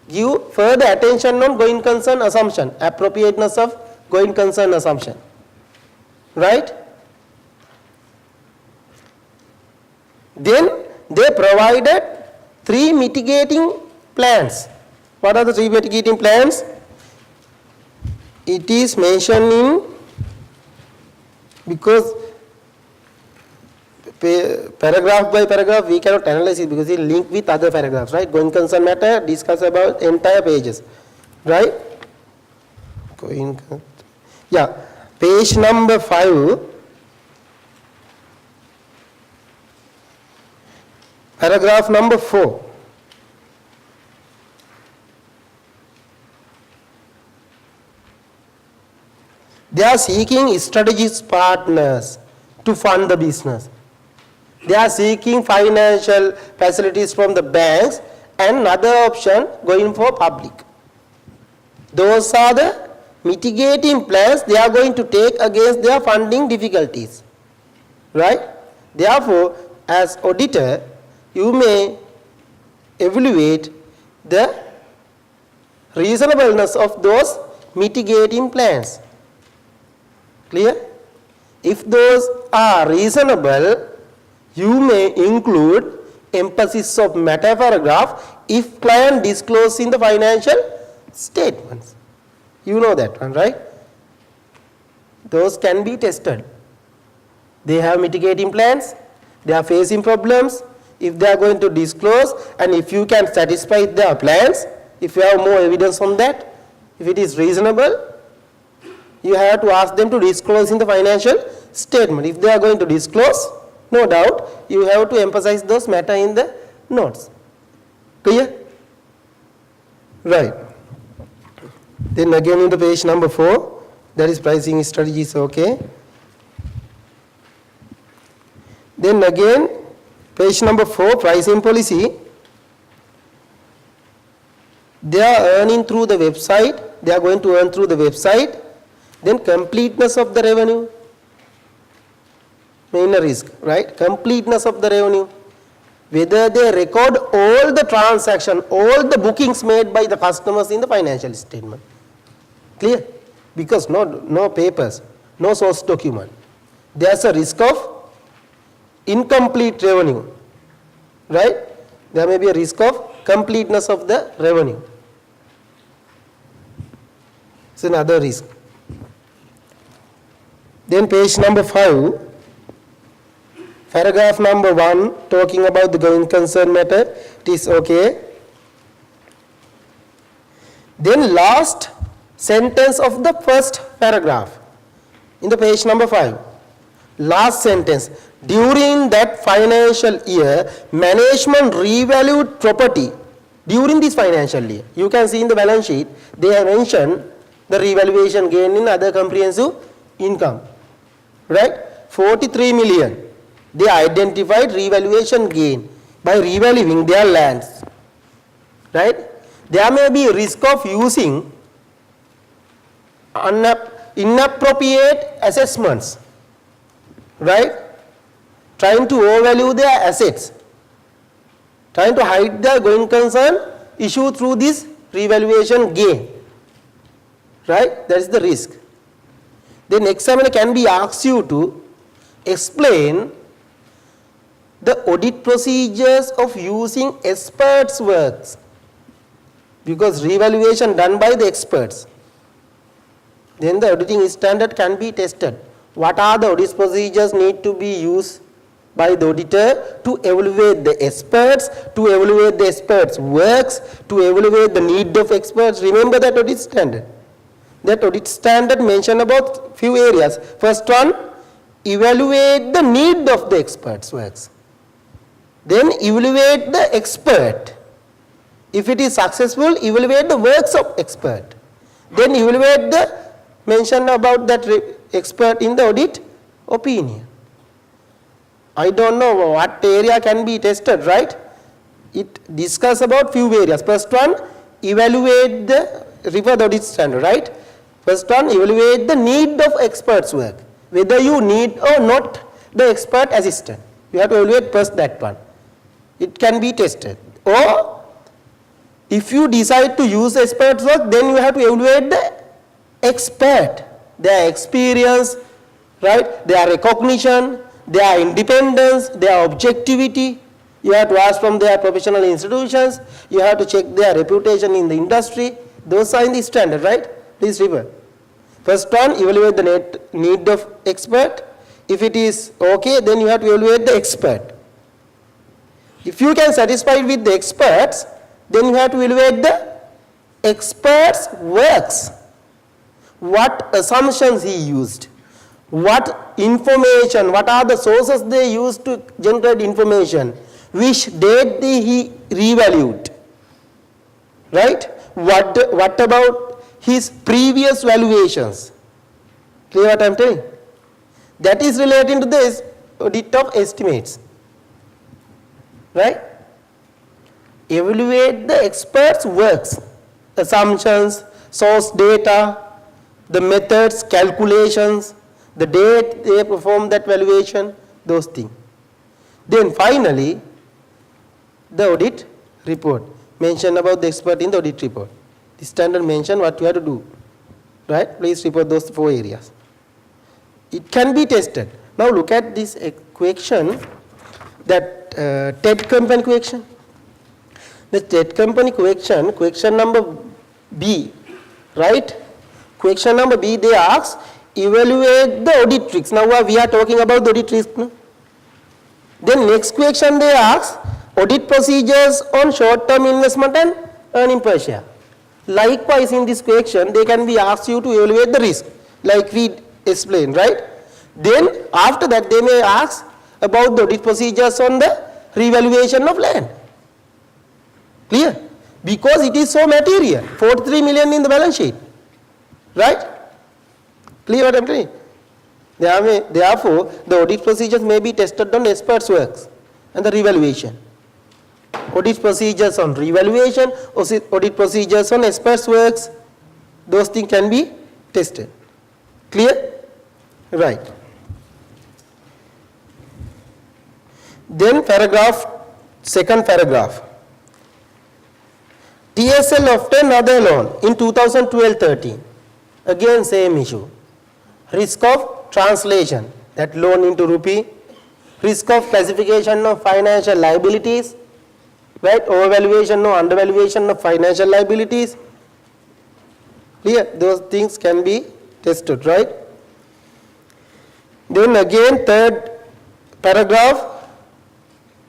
Speaker 1: give further attention on going concern assumption, appropriateness of going concern assumption. Right? Then they provided 3 mitigating plans. What are the 3 mitigating plans? It is mentioned in, because paragraph by paragraph we cannot analyze it because it linked with other paragraphs, right? Going concern matter discuss about entire pages, right? Yeah, page number 5, paragraph number 4. They are seeking strategic partners to fund the business. They are seeking financial facilities from the banks and another option going for public. Those are the mitigating plans they are going to take against their funding difficulties. Right? Therefore, as auditor, you may evaluate the reasonableness of those mitigating plans. Clear? If those are reasonable, you may include emphasis of matter paragraph if client disclosed in the financial statements. You know that one, right? Those can be tested. They have mitigating plans, they are facing problems. If they are going to disclose and if you can satisfy their plans, if you have more evidence on that, if it is reasonable, you have to ask them to disclose in the financial statement. If they are going to disclose, no doubt, you have to emphasize those matter in the notes. Clear? Right. Then again in the page number 4, that is pricing strategy is okay. Then again, page number 4, pricing policy. They are earning through the website. They are going to earn through the website. Then completeness of the revenue. Main risk, right? Completeness of the revenue. Whether they record all the transaction, all the bookings made by the customers in the financial statement. Clear? Because no papers, no source document. There's a risk of incomplete revenue. Right? There may be a risk of completeness of the revenue. It's another risk. Then page number 5, paragraph number 1, talking about the going concern matter, it is okay. Then last sentence of the first paragraph, in the page number 5, last sentence, during that financial year, management revalued property during this financial year. You can see in the balance sheet, they have mentioned the revaluation gain in other comprehensive income. Right? 43 million. They identified revaluation gain by revaluing their lands. Right? There may be a risk of using inappropriate assessments. Right? trying to overvalue their assets, trying to hide their going concern issue through this revaluation gain, right? That is the risk. Then examiner can be asked you to explain the audit procedures of using experts' works, because revaluation done by the experts. Then the auditing standard can be tested. What are the audit procedures need to be used by the auditor to evaluate the experts, to evaluate the experts' works, to evaluate the need of experts? Remember that audit standard. That audit standard mentioned about few areas. First one, evaluate the need of the experts' works. Then evaluate the expert. If it is successful, evaluate the works of expert. Then evaluate the mention about that expert in the audit opinion. I don't know what area can be tested, right? It discuss about few areas. First one, evaluate the, refer the audit standard, right? First one, evaluate the need of expert's work. Whether you need or not the expert assistant. You have to evaluate first that one. It can be tested. Or if you decide to use expert's work, then you have to evaluate the expert, their experience, right? Their recognition, their independence, their objectivity. You have to ask from their professional institutions. You have to check their reputation in the industry. Those are in the standard, right? Please refer. First one, evaluate the need of expert. If it is okay, then you have to evaluate the expert. If you can satisfy with the experts, then you have to evaluate the expert's works. What assumptions he used, what information, what are the sources they used to generate information, which date he revalued, right? What about his previous valuations? Clear what I am telling? That is relating to this audit of estimates, right? Evaluate the expert's works, assumptions, source data, the methods, calculations, the date they perform that valuation, those things. Then finally, the audit report. Mention about the expert in the audit report. The standard mention what you have to do. Right? Please report those 4 areas. It can be tested. Now look at this equation, that TED company equation. The TED company equation number B, right? Question number B, they ask, evaluate the audit risks. Now we are talking about the audit risk. No? Then next question they ask, audit procedures on short-term investment and earning per share. Likewise in this question, they can be asked you to evaluate the risk, like we explained, right? Then after that they may ask about the audit procedures on the revaluation of land. Clear? Because it is so material, 43 million in the balance sheet. Right? Clear what I am saying? Therefore, the audit procedures may be tested on experts' works and the revaluation. Audit procedures on revaluation, audit procedures on experts' works, those things can be tested. Clear? Right. Then second paragraph. TSL obtained another loan in 2012-13. Again same issue. Risk of translation, that loan into rupee. Risk of classification of financial liabilities, right? Overvaluation or undervaluation of financial liabilities. Clear? Those things can be tested, right? Then again third paragraph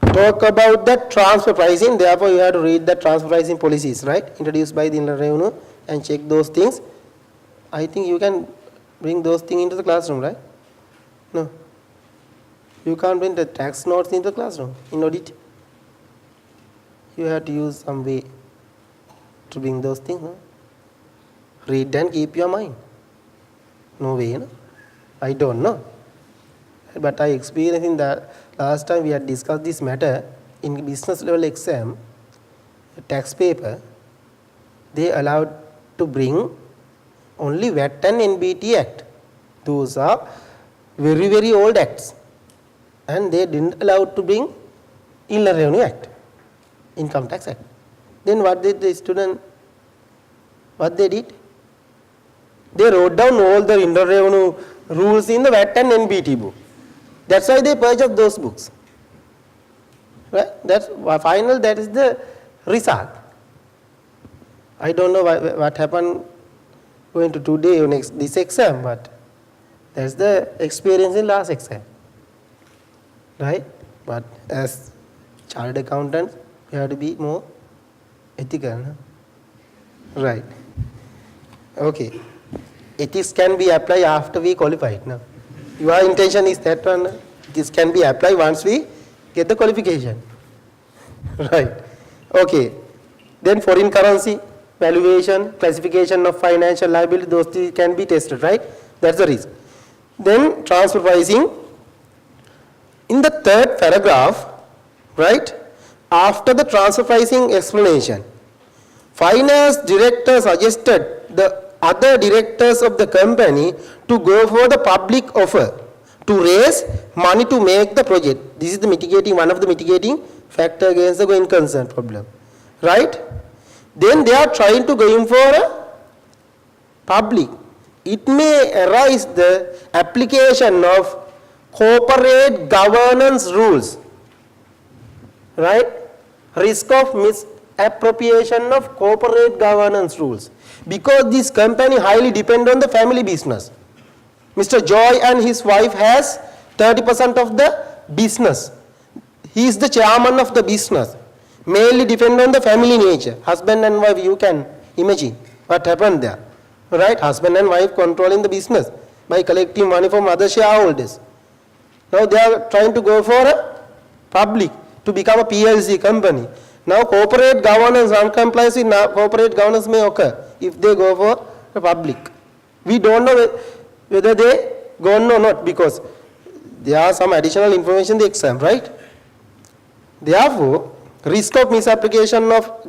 Speaker 1: talk about the transfer pricing. Therefore you have to read the transfer pricing policies, right? Introduced by the Inland Revenue, and check those things. I think you can bring those things into the classroom, right? No. You can't bring the tax notes into the classroom in audit. You have to use some way to bring those things. No? Read and keep your mind. No way, no? I don't know. But I experienced in that last time we had discussed this matter in business level exam, a tax paper, they allowed to bring only VAT and NBT Act. Those are very, very old acts. and they didn't allow to bring Inland Revenue Act, Income Tax Act. Then what did the student, what they did? They wrote down all the Inland Revenue rules in the VAT and NBT book. That's why they purchased those books. Right? That's final, that is the result. I don't know what happened going to today or next this exam, but that's the experience in last exam. Right? But as chartered accountants, we have to be more ethical. No? Right. Okay. Ethics can be applied after we qualified. No? Your intention is that one. This can be applied once we get the qualification. Right. Okay. Then foreign currency, valuation, classification of financial liability, those things can be tested, right? That's the reason. Then transfer pricing. In the third paragraph, right, after the transfer pricing explanation, finance director suggested the other directors of the company to go for the public offer to raise money to make the project. This is the mitigating, one of the mitigating factor against the going concern problem, right? Then they are trying to go in for a public. It may arise the application of corporate governance rules, right? Risk of misappropriation of corporate governance rules, because this company highly depend on the family business. Mr. Joy and his wife has 30% of the business. He is the chairman of the business. Mainly depend on the family nature. Husband and wife, you can imagine what happened there. Right? Husband and wife controlling the business by collecting money from other shareholders. Now they are trying to go for a public to become a PLC company. Now corporate governance, non-compliance with corporate governance may occur if they go for a public. We don't know whether they go on or not, because there are some additional information in the exam, right? Therefore, risk of misapplication of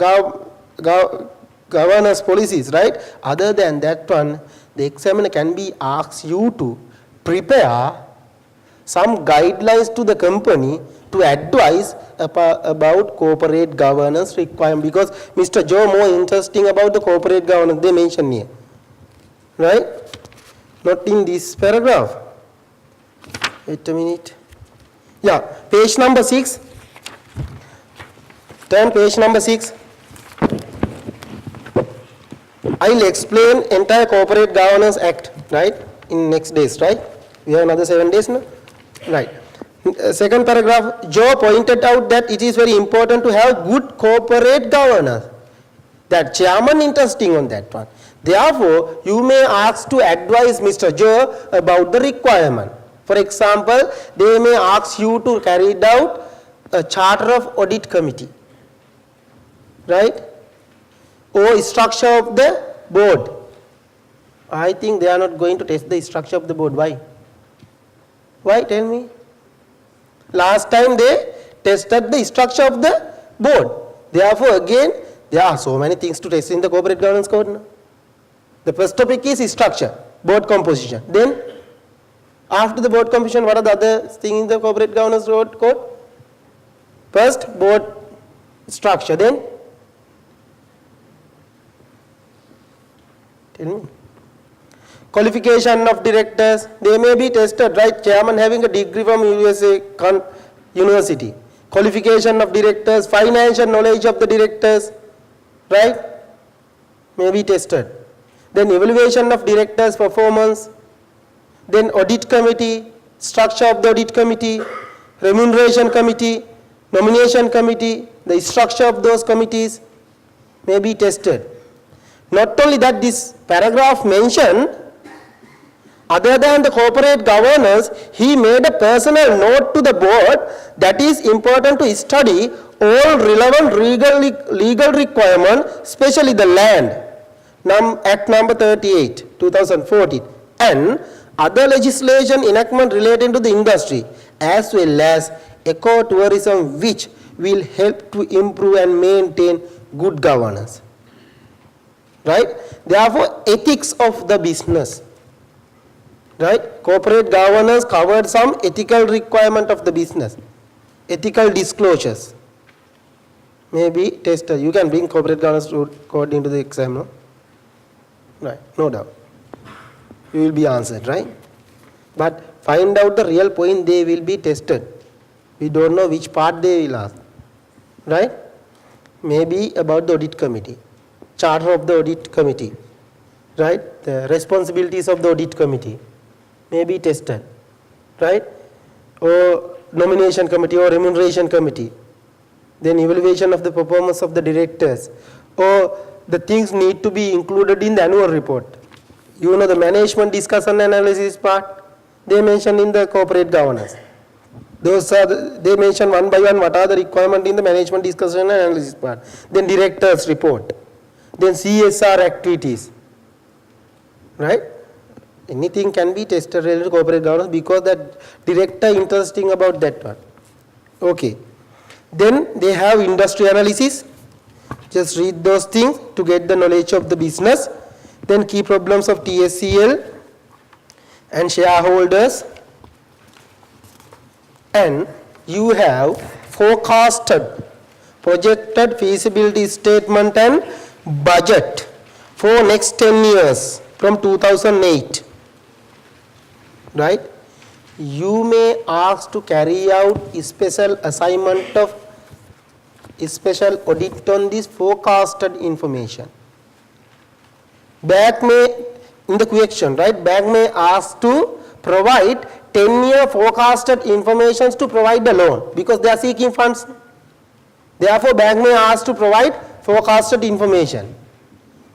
Speaker 1: governance policies, right? Other than that one, the examiner can be asked you to prepare some guidelines to the company to advise about corporate governance requirement, because Mr. Joe more interesting about the corporate governance they mention here, right? Not in this paragraph. Wait a minute. Yeah, page number 6. Turn page number 6. I'll explain entire Corporate Governance Act, right, in next days, right? We have another 7 days now, right? Second paragraph, Joe pointed out that it is very important to have good corporate governance. That chairman interesting on that one. Therefore, you may ask to advise Mr. Joe about the requirement. For example, they may ask you to carry out a charter of audit committee, right? Or structure of the board. I think they are not going to test the structure of the board. Why? Why? Tell me. Last time they tested the structure of the board. Therefore, again, there are so many things to test in the corporate governance code. No? The first topic is structure, board composition. Then, after the board composition, what are the other things in the corporate governance code? First, board structure. Then, tell me. Qualification of directors, they may be tested, right? Chairman having a degree from USA University. Qualification of directors, financial knowledge of the directors, right? May be tested. Then evaluation of directors' performance. Then audit committee, structure of the audit committee, remuneration committee, nomination committee, the structure of those committees may be tested. Not only that, this paragraph mentioned, other than the corporate governance, he made a personal note to the board that is important to study all relevant legal requirements, especially the land, Act number 38, 2014, and other legislation enactment relating to the industry, as well as ecotourism, which will help to improve and maintain good governance. Right? Therefore, ethics of the business. right? Corporate governance covered some ethical requirement of the business, ethical disclosures. Maybe tester, you can bring corporate governance code into the exam, no? Right, no doubt. You will be answered, right? But find out the real point they will be tested. We don't know which part they will ask, right? Maybe about the audit committee, charter of the audit committee, right? The responsibilities of the audit committee may be tested, right? Or nomination committee or remuneration committee. Then evaluation of the performance of the directors, or the things need to be included in the annual report. You know the management discussion analysis part, they mention in the corporate governance. Those are they mention one by one what are the requirements in the management discussion and analysis part. Then directors report. Then CSR activities. Right? Anything can be tested related to corporate governance because that director interesting about that one. Okay. Then they have industry analysis. Just read those things to get the knowledge of the business. Then key problems of TSCL and shareholders. And you have forecasted, projected feasibility statement and budget for next 10 years from 2008. Right? You may ask to carry out a special assignment of a special audit on this forecasted information. Bank may, in the question, right, bank may ask to provide 10-year forecasted information to provide the loan because they are seeking funds. Therefore, bank may ask to provide forecasted information.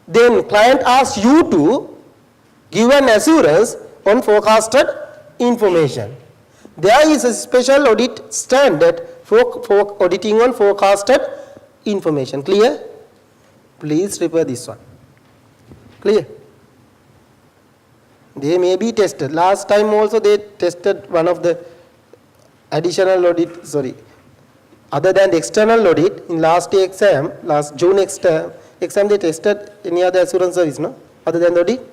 Speaker 1: Then client asks you to give an assurance on forecasted information. There is a special audit standard for auditing on forecasted information. Clear? Please refer this one. Clear? They may be tested. Last time also they tested one of the additional audit, other than the external audit, in last day exam, last June exam they tested any other assurance service, no? Other than the audit.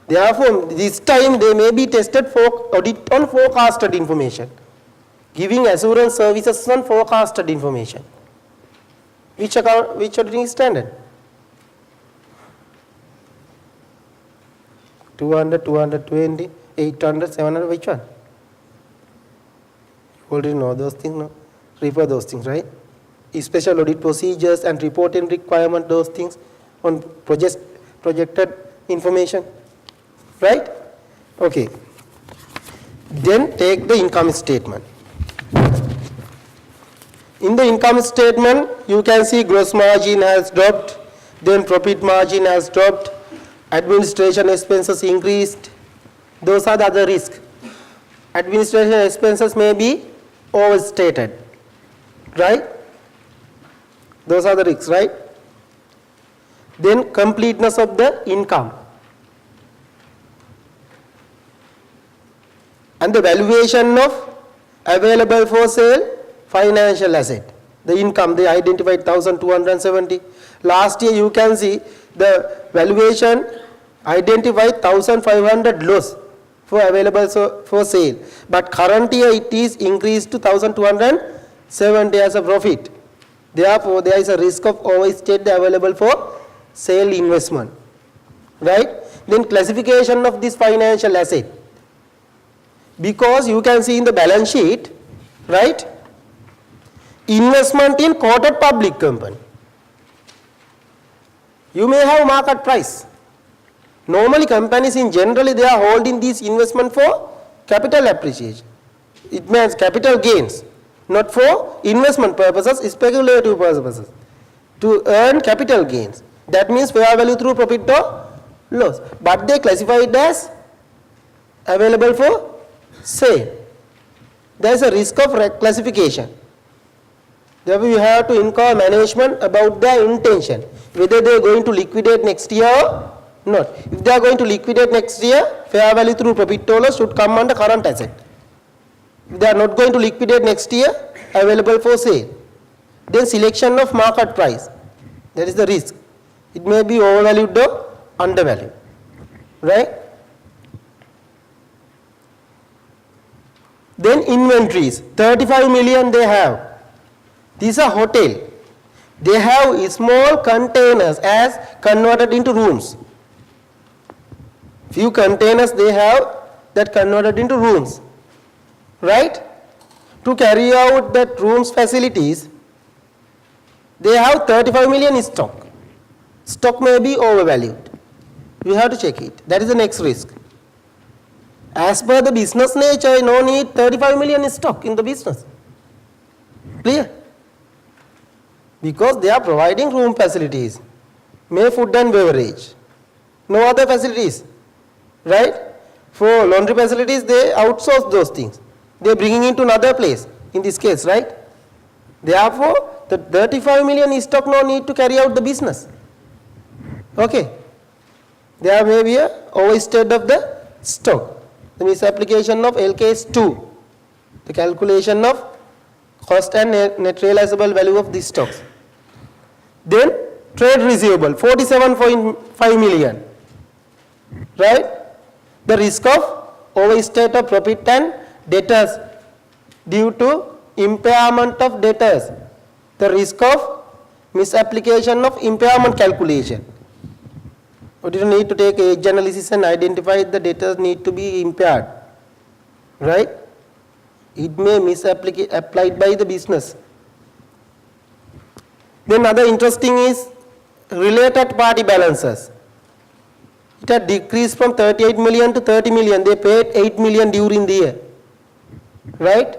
Speaker 1: Therefore, this time they may be tested for audit on forecasted information, giving assurance services on forecasted information. Which auditing is standard? 200, 220, 800, 700, which one? You already know those things, no? Refer those things, right? Special audit procedures and reporting requirement, those things on projected information, right? Okay. Then take the income statement. In the income statement, you can see gross margin has dropped, then profit margin has dropped, administration expenses increased. Those are the other risks. Administration expenses may be overstated, right? Those are the risks, right? Then completeness of the income. And the valuation of available for sale financial asset. The income, they identified 1,270. Last year you can see the valuation identified 1,500 loss for available for sale. But current year it is increased to 1,270 as a profit. Therefore, there is a risk of overstate the available for sale investment. Right? Then classification of this financial asset. Because you can see in the balance sheet, right? Investment in quoted public company. You may have market price. Normally companies in generally they are holding these investment for capital appreciation. It means capital gains, not for investment purposes, speculative purposes. To earn capital gains. That means fair value through profit or loss. But they classify it as available for sale. There is a risk of reclassification. Therefore, you have to inquire management about their intention, whether they are going to liquidate next year or not. If they are going to liquidate next year, fair value through profit or loss should come under current asset. If they are not going to liquidate next year, available for sale. Then selection of market price. That is the risk. It may be overvalued or undervalued. Right? Then inventories, 35 million they have. This is a hotel. They have small containers as converted into rooms. Few containers they have that converted into rooms. Right? To carry out that rooms facilities, they have 35 million stock. Stock may be overvalued. We have to check it. That is the next risk. As per the business nature, no need 35 million stock in the business. Clear? Because they are providing room facilities, may food and beverage, no other facilities, right? For laundry facilities, they outsource those things. They are bringing into another place, in this case, right? Therefore, the 35 million stock no need to carry out the business. Okay. There may be a overstate of the stock. The misapplication of LKS 2, the calculation of cost and net realizable value of these stocks. Then trade receivable, 47.5 million, right? The risk of overstate of profit and debtors due to impairment of debtors. The risk of misapplication of impairment calculation. We didn't need to take age analysis and identify the debtors need to be impaired, right? It may misapplied by the business. Then another interesting is related party balances. It had decreased from 38 million to 30 million. They paid 8 million during the year, right?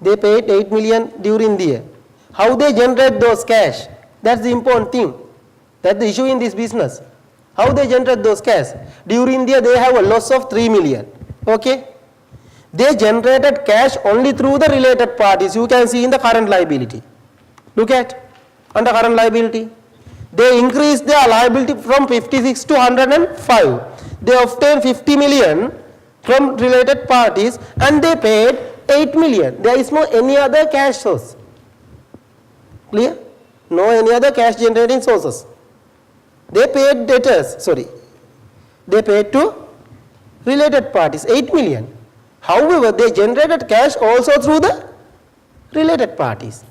Speaker 1: They paid 8 million during the year. How they generate those cash? That's the important thing. That's the issue in this business. How they generate those cash? During the year they have a loss of 3 million. Okay? They generated cash only through the related parties. You can see in the current liability. Look at under current liability. They increased their liability from 56 to 105. They obtained 50 million from related parties and they paid 8 million. There is no any other cash source. Clear? No any other cash generating sources. They paid debtors, they paid to related parties 8 million. However, they generated cash also through the related parties.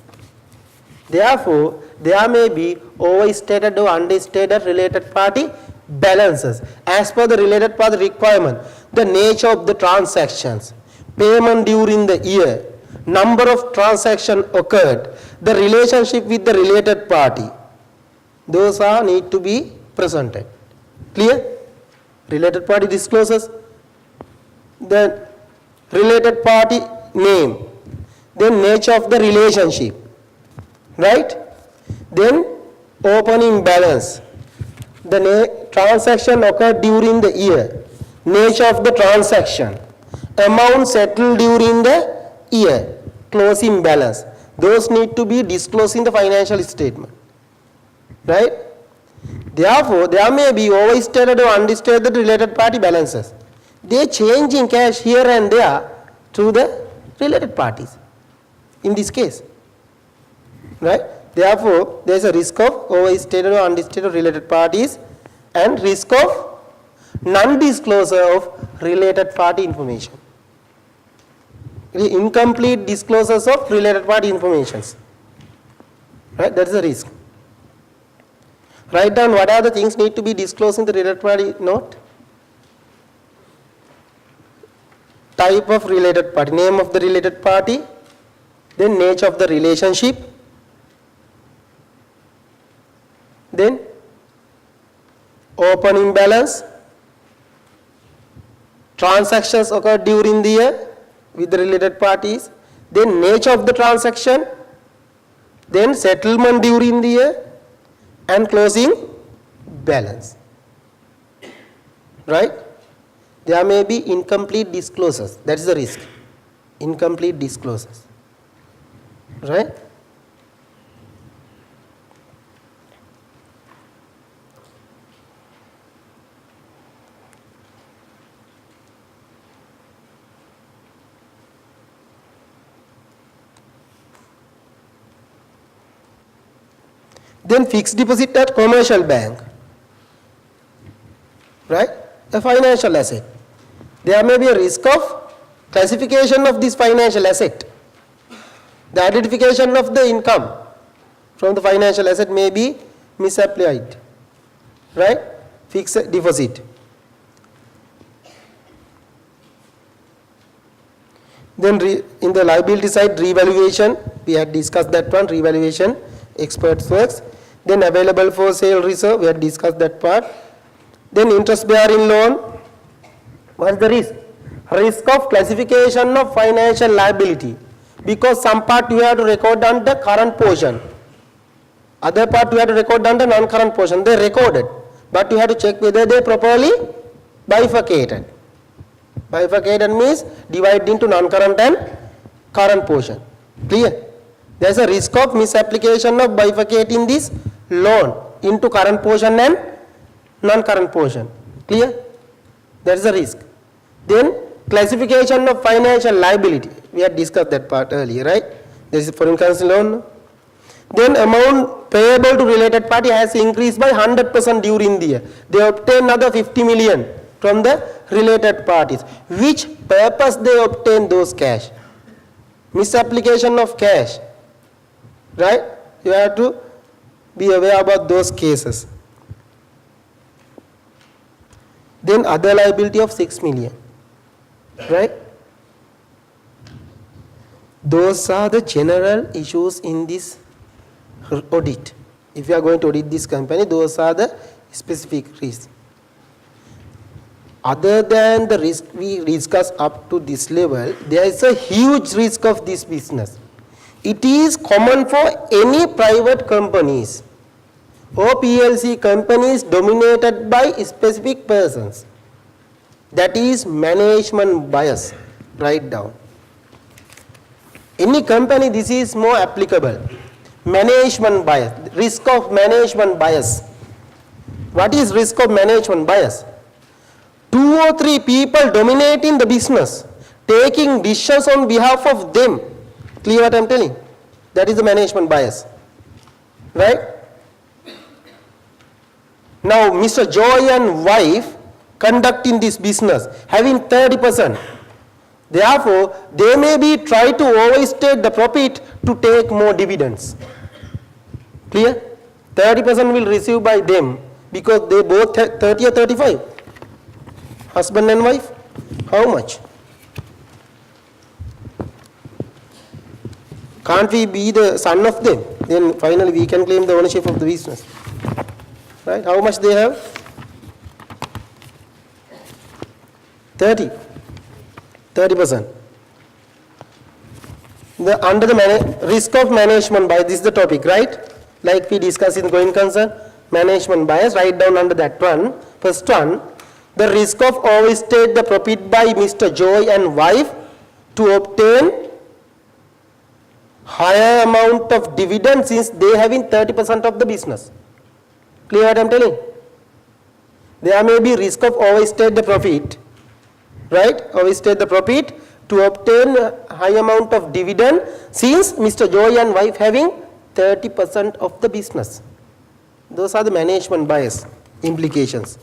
Speaker 1: Therefore, there may be overstated or understated related party balances as per the related party requirement, the nature of the transactions, payment during the year, number of transactions occurred, the relationship with the related party. Those are need to be presented. Clear? Related party discloses the related party name, then nature of the relationship, right? Then opening balance, the transaction occurred during the year, nature of the transaction, amount settled during the year, closing balance. Those need to be disclosed in the financial statement. Right? Therefore, there may be overstated or understated related party balances. They change in cash here and there to the related parties in this case. Right? Therefore, there is a risk of overstated or understated related parties and risk of non-disclosure of related party information. Incomplete disclosures of related party information. Right? That is a risk. Write down what are the things need to be disclosed in the related party note. Type of related party, name of the related party, then nature of the relationship, then opening balance, transactions occurred during the year with the related parties, then nature of the transaction, then settlement during the year, and closing balance. Right? There may be incomplete disclosures. That is the risk. Incomplete disclosures. Right? Then fixed deposit at commercial bank, right? A financial asset. There may be a risk of classification of this financial asset, the identification of the income from the financial asset may be misapplied, right? Fixed deposit. Then in the liability side, revaluation, we had discussed that one, revaluation, experts works. Then available for sale reserve, we had discussed that part. Then interest bearing loan, what is the risk? Risk of classification of financial liability, because some part you have to record under current portion, other part you have to record under non-current portion. They recorded, but you have to check whether they properly bifurcated. Bifurcated means divided into non-current and current portion. Clear? There is a risk of misapplication of bifurcating this loan into current portion and non-current portion. Clear? There is a risk. Then classification of financial liability. We had discussed that part earlier, right? There is a foreign currency loan. Then amount payable to related party has increased by 100% during the year. They obtain another 50 million from the related parties. Which purpose they obtain those cash? Misapplication of cash, right? You have to be aware about those cases. Then other liability of 6 million, right? Those are the general issues in this audit. If you are going to audit this company, those are the specific risks. Other than the risk we discussed up to this level, there is a huge risk of this business. It is common for any private companies or PLC companies dominated by specific persons. That is management bias. Write down. Any company, this is more applicable. Management bias, risk of management bias. What is risk of management bias? 2 or 3 people dominating the business, taking decisions on behalf of them. Clear what I am telling? That is the management bias, right? Now Mr. Joy and wife conducting this business, having 30%. Therefore, they may be try to overstate the profit to take more dividends. Clear? 30% will receive by them because they both have 30 or 35. Husband and wife, how much? Can't we be the son of them? Then finally we can claim the ownership of the business. Right? How much they have? 30%. Under the risk of management bias, this is the topic, right? Like we discussed in going concern, management bias, write down under that one. First one, the risk of overstate the profit by Mr. Joy and wife to obtain higher amount of dividend since they having 30% of the business. Clear what I am telling? There may be risk of overstate the profit, right? Overstate the profit to obtain a high amount of dividend since Mr. Joy and wife having 30% of the business. Those are the management bias implications.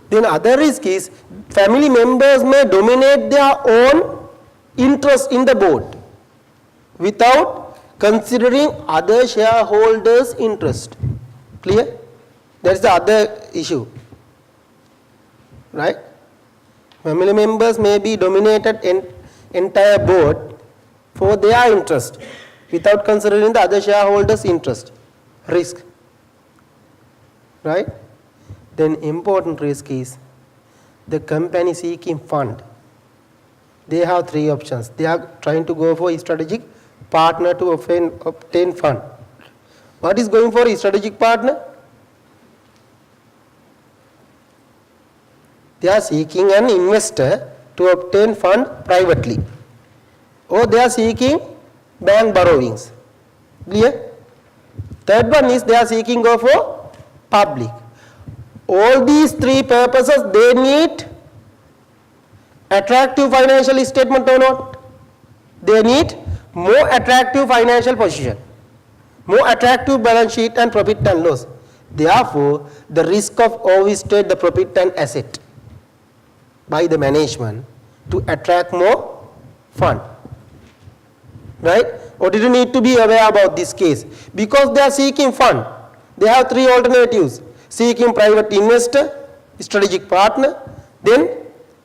Speaker 1: Then other risk is family members may dominate their own interest in the board without considering other shareholders' interest. Clear? That is the other issue. Right? Family members may be dominated entire board for their interest without considering the other shareholders' interest. Risk. Right? Then important risk is the company seeking fund. They have 3 options. They are trying to go for a strategic partner to obtain fund. What is going for a strategic partner? They are seeking an investor to obtain fund privately, or they are seeking bank borrowings. Clear? Third one is they are seeking go for public. All these 3 purposes, they need attractive financial statement or not? They need more attractive financial position, more attractive balance sheet and profit and loss. Therefore, the risk of overstate the profit and asset by the management to attract more fund. Right? Or did you need to be aware about this case? Because they are seeking fund, they have three alternatives: seeking private investor, strategic partner, then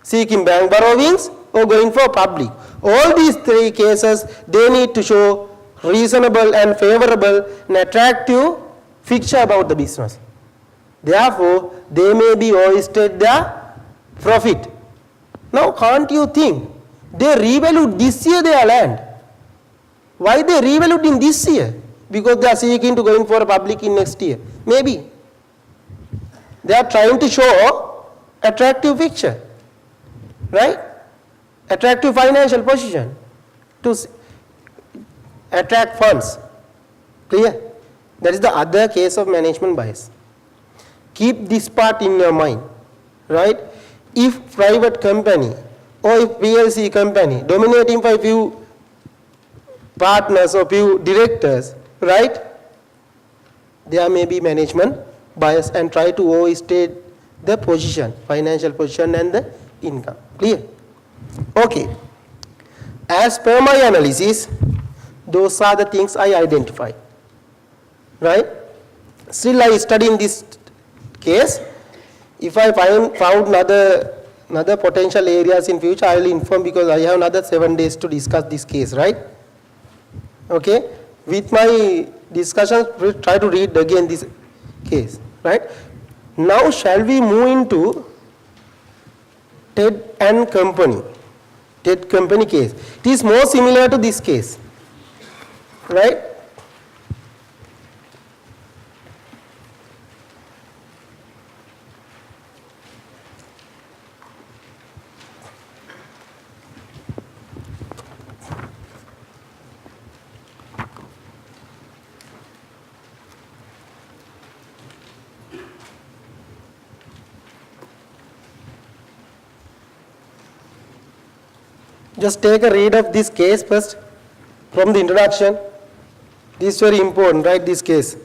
Speaker 1: seeking bank borrowings, or going for public. All these three cases, they need to show reasonable and favorable and attractive picture about the business. Therefore, they may be overstate their profit. Now, can't you think they revalued this year their land? Why they revalued in this year? Because they are seeking to go in for a public in next year. Maybe. They are trying to show attractive picture. Right? Attractive financial position to attract funds. Clear? That is the other case of management bias. Keep this part in your mind. Right? If private company or if PLC company dominating by few partners or few directors, right? There may be management bias and try to overstate the position, financial position and the income. Clear? Okay. As per my analysis, those are the things I identified. Right? Still I study in this case. If I found another potential areas in future, I will inform, because I have another 7 days to discuss this case, right? Okay, with my discussion, we'll try to read again this case, right? Now, shall we move into Ted and Company, Ted Company case? It is more similar to this case, right? Just take a read of this case first from the introduction. This is very important, right? This case.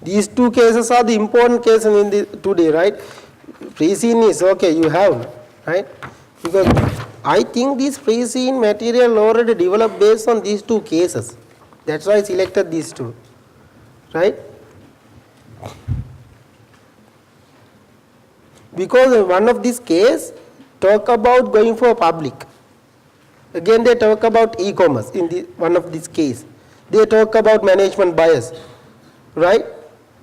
Speaker 1: These two cases are the important cases in the today, right? Pre-seen is okay, you have, right? Because I think this pre-seen material already developed based on these two cases. That's why I selected these two, right? Because one of these case talk about going for public. Again, they talk about e-commerce in the one of this case. They talk about management bias, right?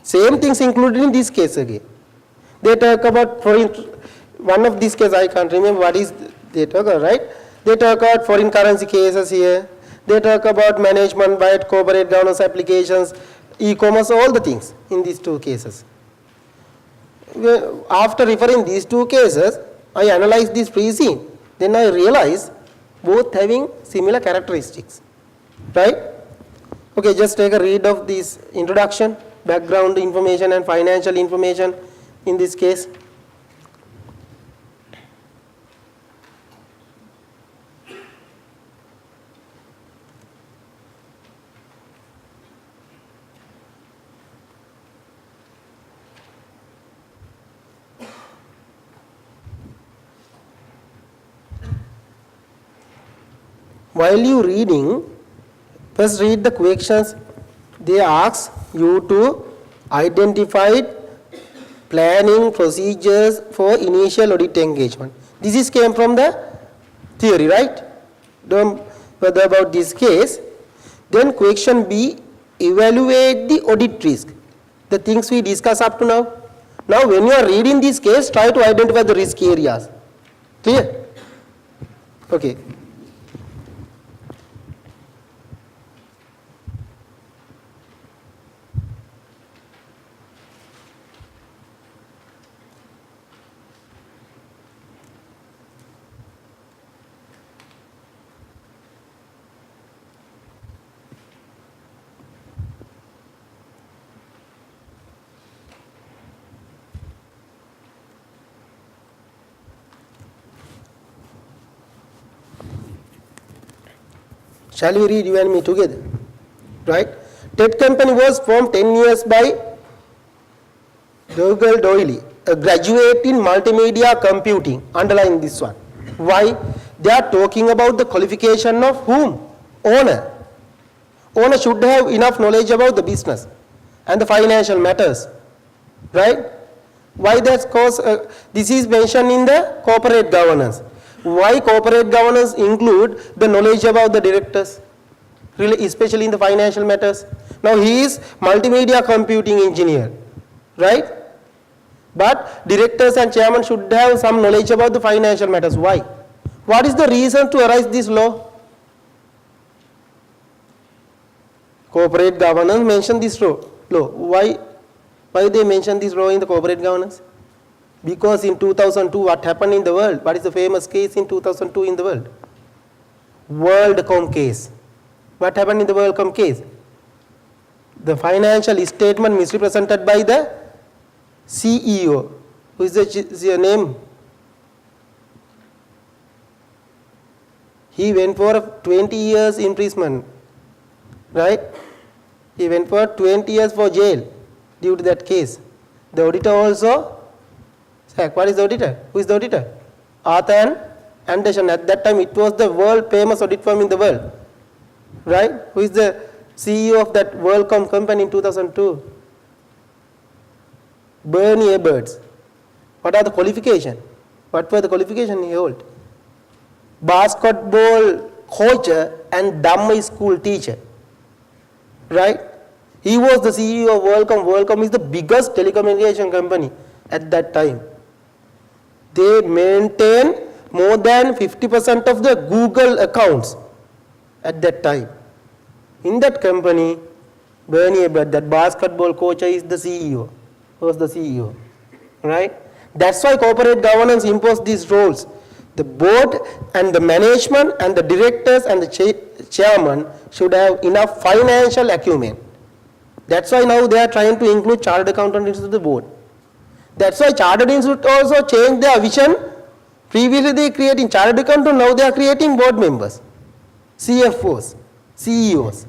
Speaker 1: Same things included in this case again. They talk about one of these cases, I can't remember what is they talk about, right? They talk about foreign currency cases here. They talk about management by corporate governance applications, e-commerce, all the things in these two cases. After referring these two cases, I analyzed this pre-seen. Then I realized both having similar characteristics, right? Okay, just take a read of this introduction, background information and financial information in this case. While you reading, first read the questions. They ask you to identify planning procedures for initial audit engagement. This is came from the theory, right? Don't bother about this case. Then question B, evaluate the audit risk. The things we discussed up to now. Now when you are reading this case, try to identify the risk areas. Clear? Okay. Shall we read you and me together? Right? TED company was formed 10 years by Dougal Doyle, a graduate in multimedia computing. Underline this one. Why? They are talking about the qualification of whom? Owner. Owner should have enough knowledge about the business and the financial matters. Right? Why that's cause, this is mentioned in the corporate governance. Why corporate governance include the knowledge about the directors, really, especially in the financial matters. Now he is multimedia computing engineer, right? But directors and chairman should have some knowledge about the financial matters. Why? What is the reason to arise this law? Corporate governance mentioned this law. Why they mention this law in the corporate governance? Because in 2002, what happened in the world? What is the famous case in 2002 in the world? WorldCom case. What happened in the WorldCom case? The financial statement misrepresented by the CEO. Who is the name? He went for 20 years imprisonment. Right? He went for 20 years for jail due to that case. The auditor also, what is the auditor? Who is the auditor? Arthur Andersen. At that time it was the world famous audit firm in the world. Right? Who is the CEO of that WorldCom company in 2002? Bernie Ebbers. What are the qualifications? What were the qualifications he held? Basketball coach and Dhamma school teacher. Right? He was the CEO of WorldCom. WorldCom is the biggest telecommunication company at that time. They maintain more than 50% of the Google accounts at that time. In that company, Bernie Ebbers, that basketball coach, is the CEO. Was the CEO. Right? That's why corporate governance imposed these roles. The board and the management and the directors and the chairman should have enough financial acumen. That's why now they are trying to include chartered accountant into the board. That's why chartered institute also changed their vision. Previously they creating chartered accountant, now they are creating board members, CFOs, CEOs,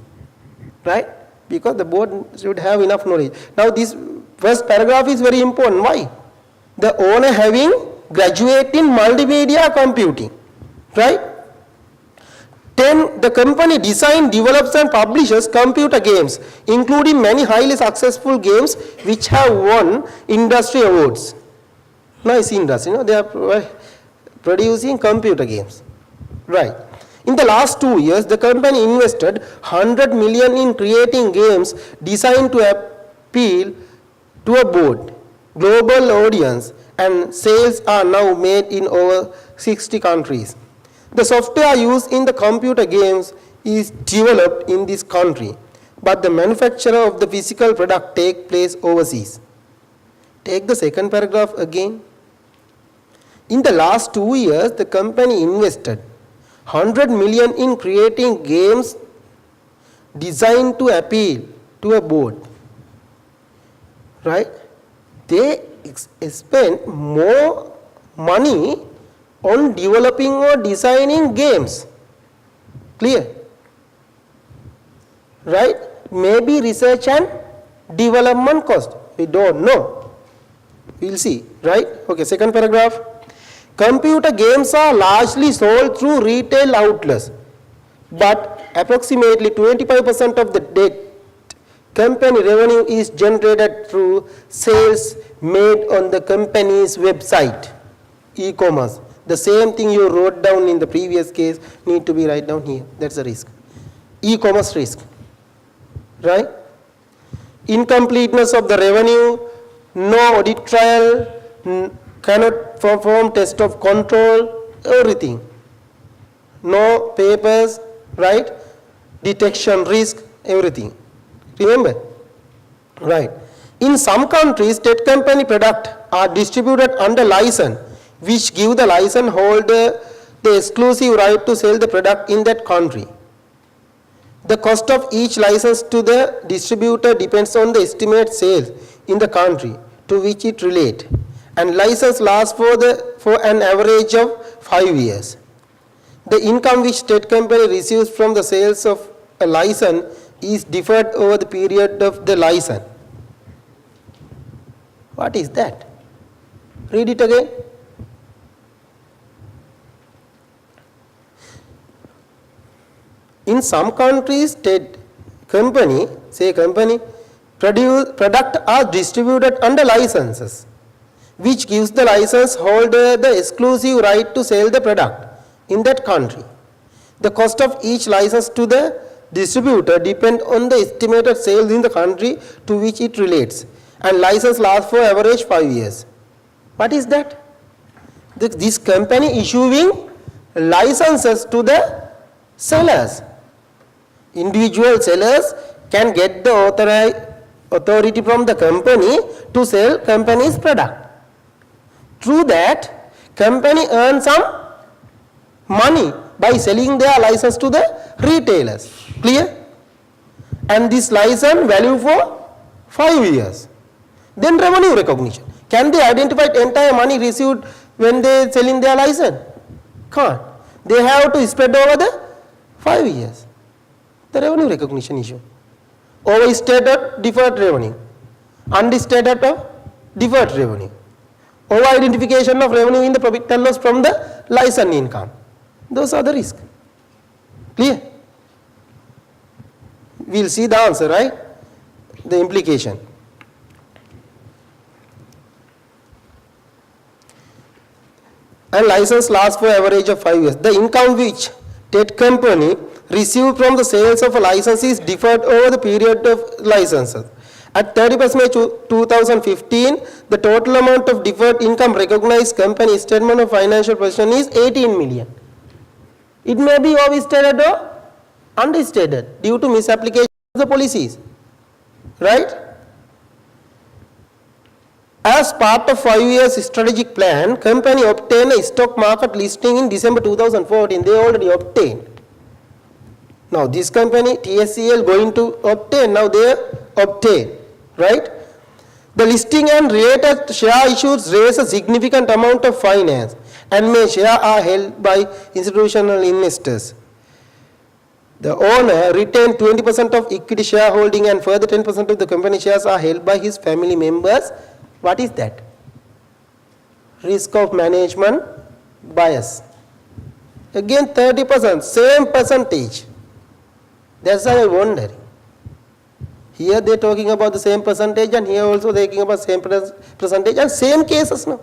Speaker 1: right? Because the board should have enough knowledge. Now this first paragraph is very important. Why? The owner having graduate in multimedia computing, right? 10. The company designs, develops and publishes computer games, including many highly successful games which have won industry awards. Nice industry, they are producing computer games, right? In the last 2 years, the company invested 100 million in creating games designed to appeal to a broad global audience, and sales are now made in over 60 countries. The software used in the computer games is developed in this country, but the manufacture of the physical product takes place overseas. Take the second paragraph again. In the last 2 years, the company invested 100 million in creating games designed to appeal to a board. Right? They spend more money on developing or designing games. Clear? Right? Maybe research and development cost. We don't know. We'll see. Right? Okay, second paragraph. Computer games are largely sold through retail outlets, but approximately 25% of the company revenue is generated through sales made on the company's website, e-commerce. The same thing you wrote down in the previous case need to be written down here. That's a risk. E-commerce risk. Right? Incompleteness of the revenue, no audit trail, cannot perform test of control, everything. No papers, right? Detection risk, everything. Remember? Right. In some countries, TED company products are distributed under license, which give the license holder the exclusive right to sell the product in that country. The cost of each license to the distributor depends on the estimated sales in the country to which it relates, and license lasts for an average of 5 years. the income which state company receives from the sales of a license is deferred over the period of the license. What is that? Read it again. In some countries, state company, product are distributed under licenses, which gives the license holder the exclusive right to sell the product in that country. The cost of each license to the distributor depends on the estimated sales in the country to which it relates, and license lasts for average 5 years. What is that? This company issuing licenses to the sellers. Individual sellers can get the authority from the company to sell company's product. Through that, company earns some money by selling their license to the retailers. Clear? And this license value for 5 years. Then revenue recognition. Can they identify entire money received when they selling their license? Can't. They have to spread over the 5 years. The revenue recognition issue. Overstated deferred revenue. Understated of deferred revenue. Over identification of revenue in the profit and loss from the license income. Those are the risks. Clear? We will see the answer, right? The implication. And license lasts for average of 5 years. The income which state company received from the sales of a license is deferred over the period of licenses. At 31st May 2015, the total amount of deferred income recognized company statement of financial position is 18 million. It may be overstated or understated due to misapplication of the policies. Right? As part of 5 years strategic plan, company obtained a stock market listing in December 2014. They already obtained. Now this company, TSCL, going to obtain, now they obtain, right? The listing and related share issues raise a significant amount of finance and may share are held by institutional investors. The owner retained 20% of equity shareholding and further 10% of the company shares are held by his family members. What is that? Risk of management bias. Again 30%, same percentage. That's why I wonder. Here they are talking about the same percentage and here also they are talking about same percentage and same cases now.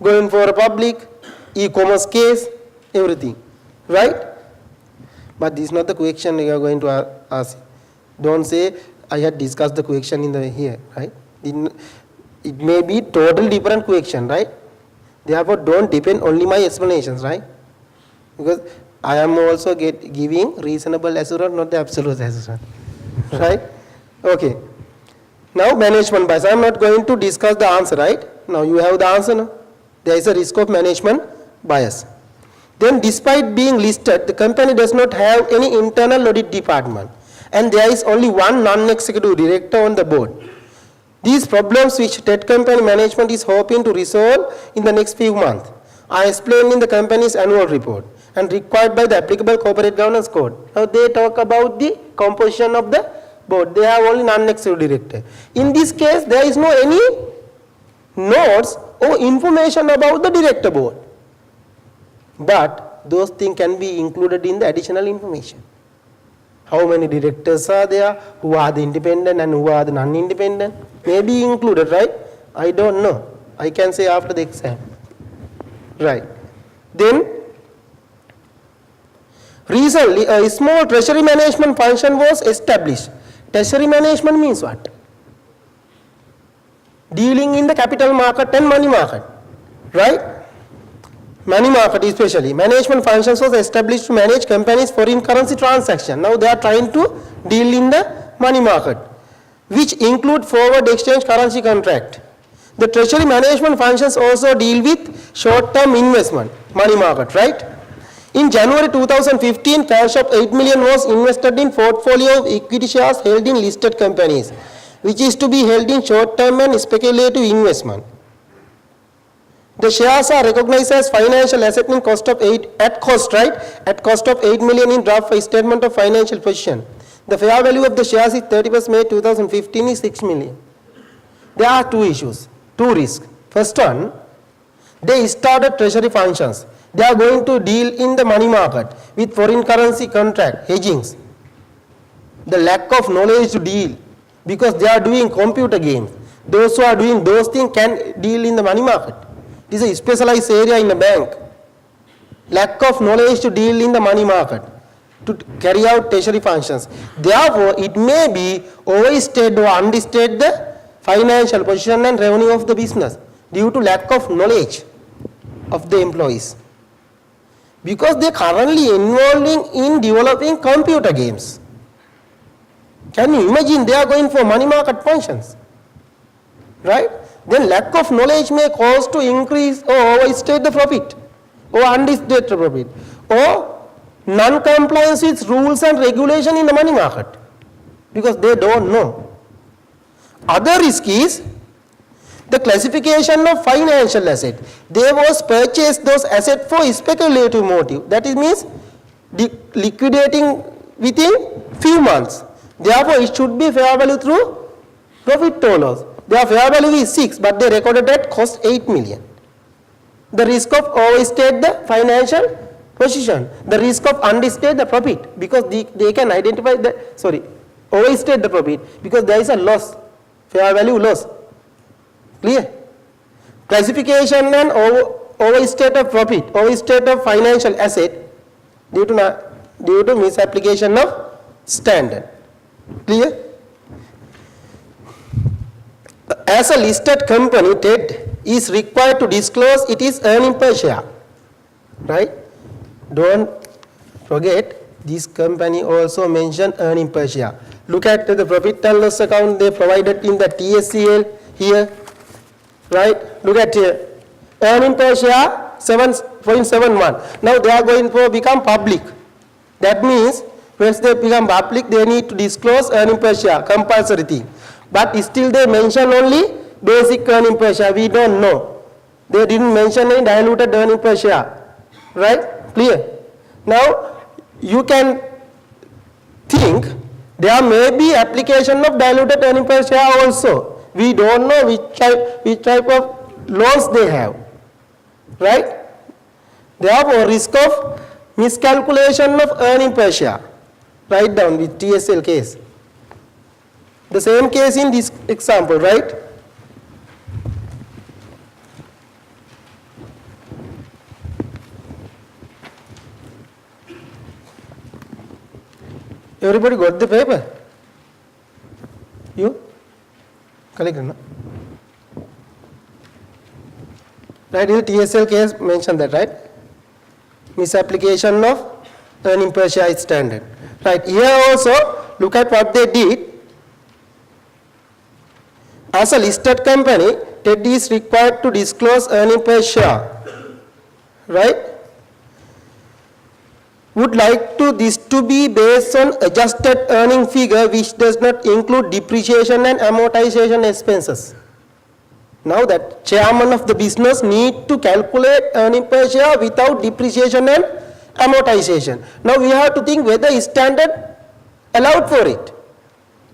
Speaker 1: Going for a public, e-commerce case, everything. Right? But this is not the question you are going to ask. Don't say I had discussed the question in the here, right? It may be total different question, right? Therefore, don't depend only my explanations, right? Because I am also giving reasonable assurance, not the absolute assurance, right? Okay. Now, management bias. I am not going to discuss the answer, right? Now, you have the answer now. There is a risk of management bias. Then, despite being listed, the company does not have any internal audit department, and there is only one non-executive director on the board. These problems which state company management is hoping to resolve in the next few months are explained in the company's annual report and required by the applicable corporate governance code. Now they talk about the composition of the board. They have only non-executive director. In this case, there is no any notes or information about the director board. But those things can be included in the additional information. How many directors are there, who are the independent and who are the non-independent, may be included, right? I don't know. I can say after the exam. Right. Then, recently a small treasury management function was established. Treasury management means what? Dealing in the capital market and money market, right? Money market especially. Management functions was established to manage companies' foreign currency transaction. Now they are trying to deal in the money market, which include forward exchange currency contract. The treasury management functions also deal with short-term investment, money market, right? In January 2015, cash of 8 million was invested in portfolio of equity shares held in listed companies, which is to be held in short-term and speculative investment. The shares are recognized as financial asset in cost of 8 at cost, right? At cost of 8 million in draft statement of financial position. The fair value of the shares is 31st May 2015 is 6 million. There are two issues, two risks. First one, they started treasury functions. They are going to deal in the money market with foreign currency contract, hedgings. The lack of knowledge to deal, because they are doing computer games. Those who are doing those things can deal in the money market. This is a specialized area in a bank. Lack of knowledge to deal in the money market, to carry out treasury functions. Therefore, it may be overstated or understated the financial position and revenue of the business due to lack of knowledge of the employees. Because they are currently involving in developing computer games. Can you imagine they are going for money market functions? Right? Then lack of knowledge may cause to increase or overstate the profit or understate the profit or non-compliance with rules and regulation in the money market because they don't know. Other risk is the classification of financial asset. They was purchased those assets for speculative motive. That means liquidating within few months. Therefore, it should be fair value through profit or loss. Their fair value is 6, but they recorded at cost 8 million. The risk of overstate the financial position. The risk of understate the profit because they can identify overstate the profit because there is a loss, fair value loss. Clear? Classification and overstate of profit, overstate of financial asset due to misapplication of standard. Clear? As a listed company, TED is required to disclose its earning per share. Right? Don't forget, this company also mentioned earning per share. Look at the profit and loss account they provided in the TSCL here. Right? Look at here. Earning per share 7.71. Now they are going to become public. That means once they become public, they need to disclose earning per share, compulsory thing. But still they mention only basic earning per share. We don't know. They didn't mention any diluted earning per share. Right? Clear? Now you can think there may be application of diluted earning per share also. We don't know which type of loans they have. Right? Therefore, risk of miscalculation of earning per share. Write down with TSL case. The same case in this example, right? Everybody got the paper? You? Collect, no? Right, in the TSL case mentioned that, right? Misapplication of earning per share is standard. Right, here also look at what they did. As a listed company, TED is required to disclose earning per share. Right? Would like this to be based on adjusted earning figure which does not include depreciation and amortization expenses. Now that chairman of the business need to calculate earning per share without depreciation and amortization. Now we have to think whether standard allowed for it.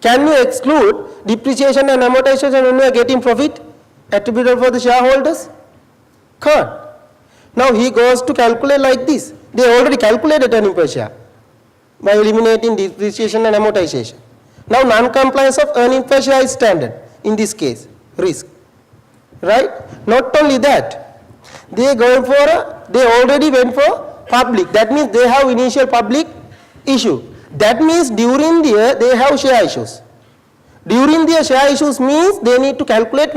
Speaker 1: Can you exclude depreciation and amortization when you are getting profit attributable for the shareholders? Can't. Now he goes to calculate like this. They already calculated earning per share by eliminating depreciation and amortization. Now non-compliance of earning per share is standard in this case, risk. Right? Not only that, they already went for public. That means they have initial public issue. That means during the year they have share issues. During the share issues means they need to calculate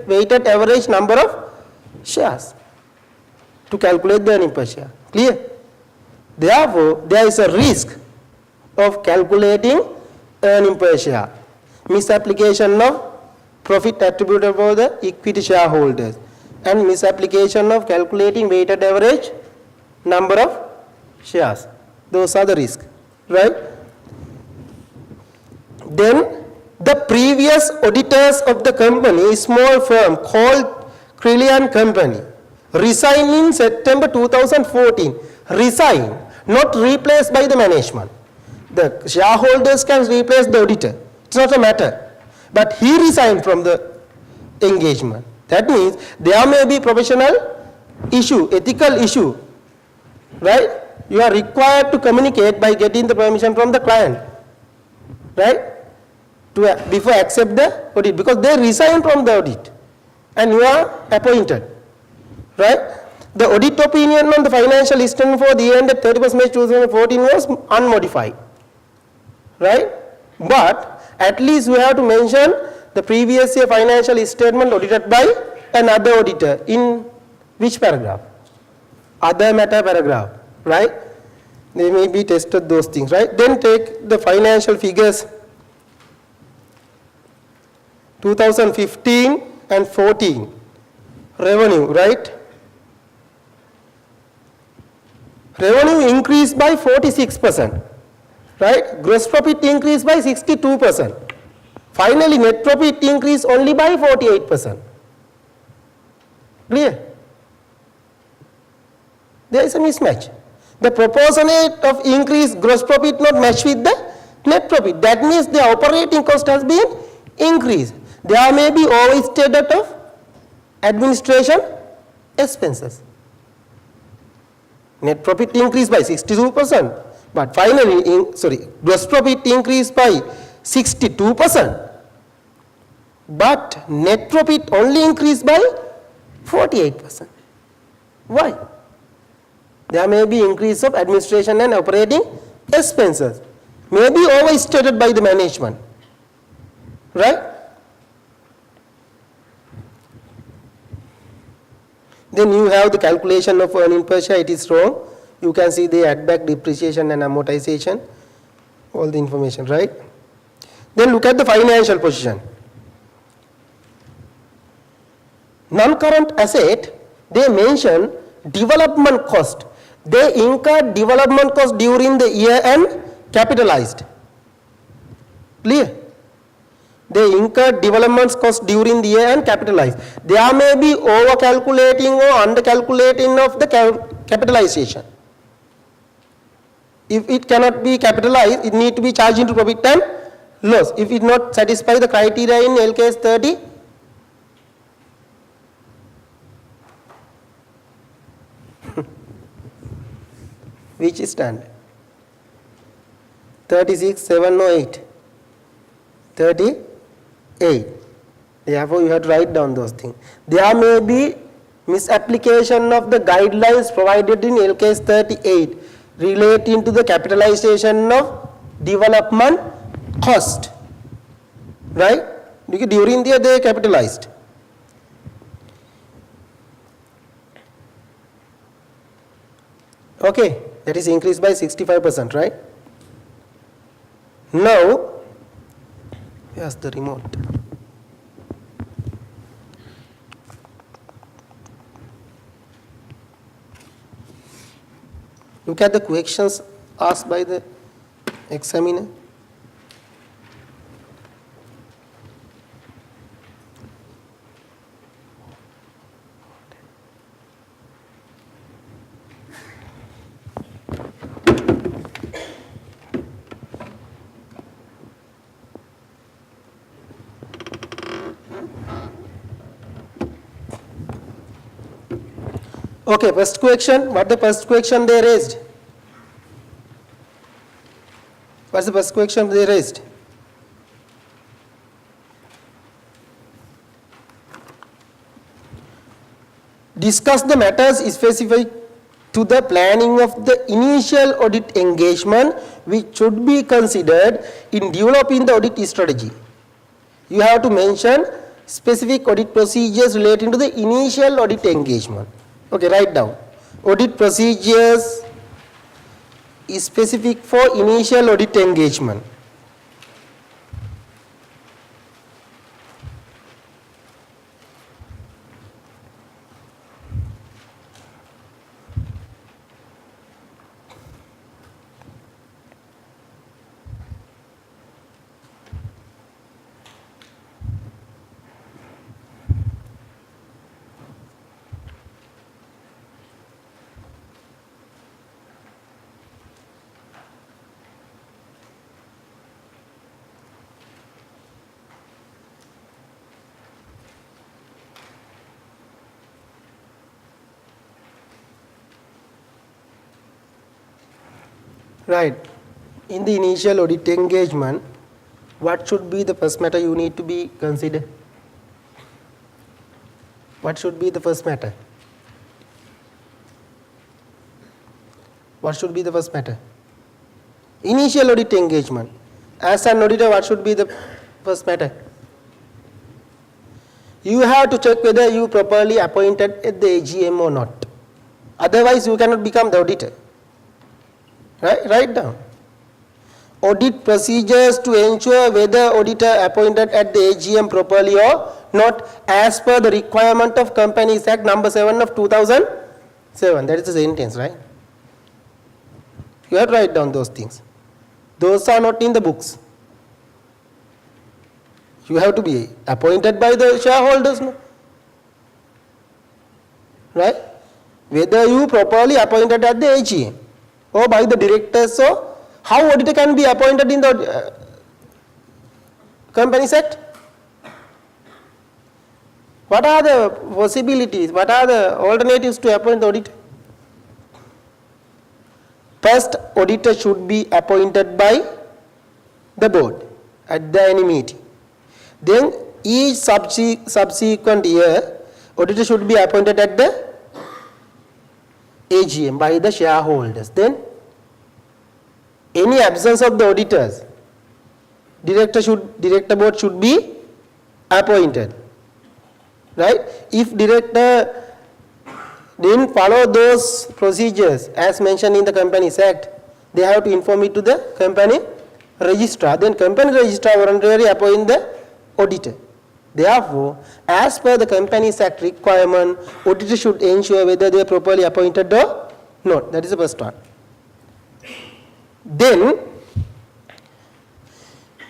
Speaker 1: weighted average number of shares to calculate the earning per share. Clear? Therefore, there is a risk of calculating earning per share. Misapplication of profit attributable for the equity shareholders and misapplication of calculating weighted average number of shares. Those are the risks. Right? Then the previous auditors of the company, small firm called Crillian Company, Resign in September 2014. Resign, not replaced by the management. The shareholders can replace the auditor. It's not a matter. But he resigned from the engagement. That means there may be professional issue, ethical issue, right? You are required to communicate by getting the permission from the client, right? To before accept the audit, because they resign from the audit and you are appointed, right? The audit opinion on the financial statement for the year ended 31st March 2014 was unmodified, right? But at least we have to mention the previous year financial statement audited by another auditor in which paragraph? Other matter paragraph, right? They may be tested those things, right? Then take the financial figures 2015 and 14 revenue, right? Revenue increased by 46%, right? Gross profit increased by 62%. Finally, net profit increased only by 48%. Clear? There is a mismatch. The proportionate of increased gross profit not match with the net profit. That means the operating cost has been increased. There may be overstated of administration expenses. Net profit increased by 62%, but finally, gross profit increased by 62%, but net profit only increased by 48%. Why? There may be increase of administration and operating expenses, may be overstated by the management, right? Then you have the calculation of earning per share, it is wrong. You can see the add back depreciation and amortization, all the information, right? Then look at the financial position. Non-current asset, they mention development cost. They incurred development cost during the year and capitalized. Clear? They incurred development cost during the year and capitalized. There may be over calculating or under calculating of the capitalization. If it cannot be capitalized, it need to be charged into profit and loss. If it not satisfy the criteria in LKS 30, which is standard? 36, 7 or 8? 38. Therefore, you have to write down those things. There may be misapplication of the guidelines provided in LKS 38 relating to the capitalization of development cost, right? Because during the year they capitalized. Okay, that is increased by 65%, right? Now, here's the remote. Look at the questions asked by the examiner. Okay, first question. What the first question they raised? What's the first question they raised? Discuss the matters specific to the planning of the initial audit engagement which should be considered in developing the audit strategy. You have to mention specific audit procedures relating to the initial audit engagement. Okay, write down. Audit procedures is specific for initial audit engagement. Right. In the initial audit engagement, what should be the first matter you need to be considered? What should be the first matter? What should be the first matter? Initial audit engagement. As an auditor, what should be the first matter? You have to check whether you properly appointed at the AGM or not. Otherwise, you cannot become the auditor. Right? Write down. Audit procedures to ensure whether auditor appointed at the AGM properly or not as per the requirement of Companies Act number 7 of 2007. That is the sentence, right? You have to write down those things. Those are not in the books. You have to be appointed by the shareholders, no? Right? Whether you properly appointed at the AGM or by the directors, so how auditor can be appointed in the Companies Act? What are the possibilities? What are the alternatives to appoint the auditor? First, auditor should be appointed by the board at the any meeting. Then each subsequent year, auditor should be appointed at the AGM by the shareholders. Then any absence of the auditors, director board should be appointed. Right? If director didn't follow those procedures as mentioned in the Companies Act, they have to inform it to the company registrar. Then company registrar voluntarily appoint the auditor. Therefore, as per the Companies Act requirement, auditor should ensure whether they are properly appointed or not. That is the first one. Then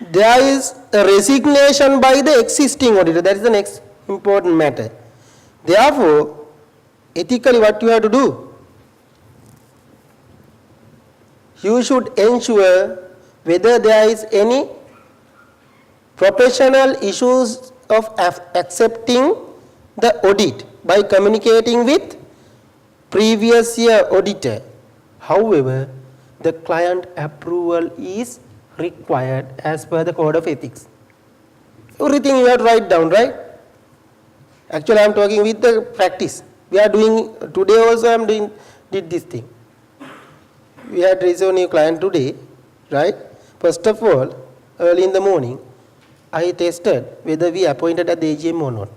Speaker 1: there is a resignation by the existing auditor. That is the next important matter. Therefore, ethically what you have to do? You should ensure whether there is any professional issues of accepting the audit by communicating with previous year auditor. However, the client approval is required as per the Code of Ethics. Everything you have to write down, right? Actually, I am talking with the practice. We are doing, today also I am did this thing. We had received a new client today, right? First of all, early in the morning, I tested whether we appointed at the AGM or not.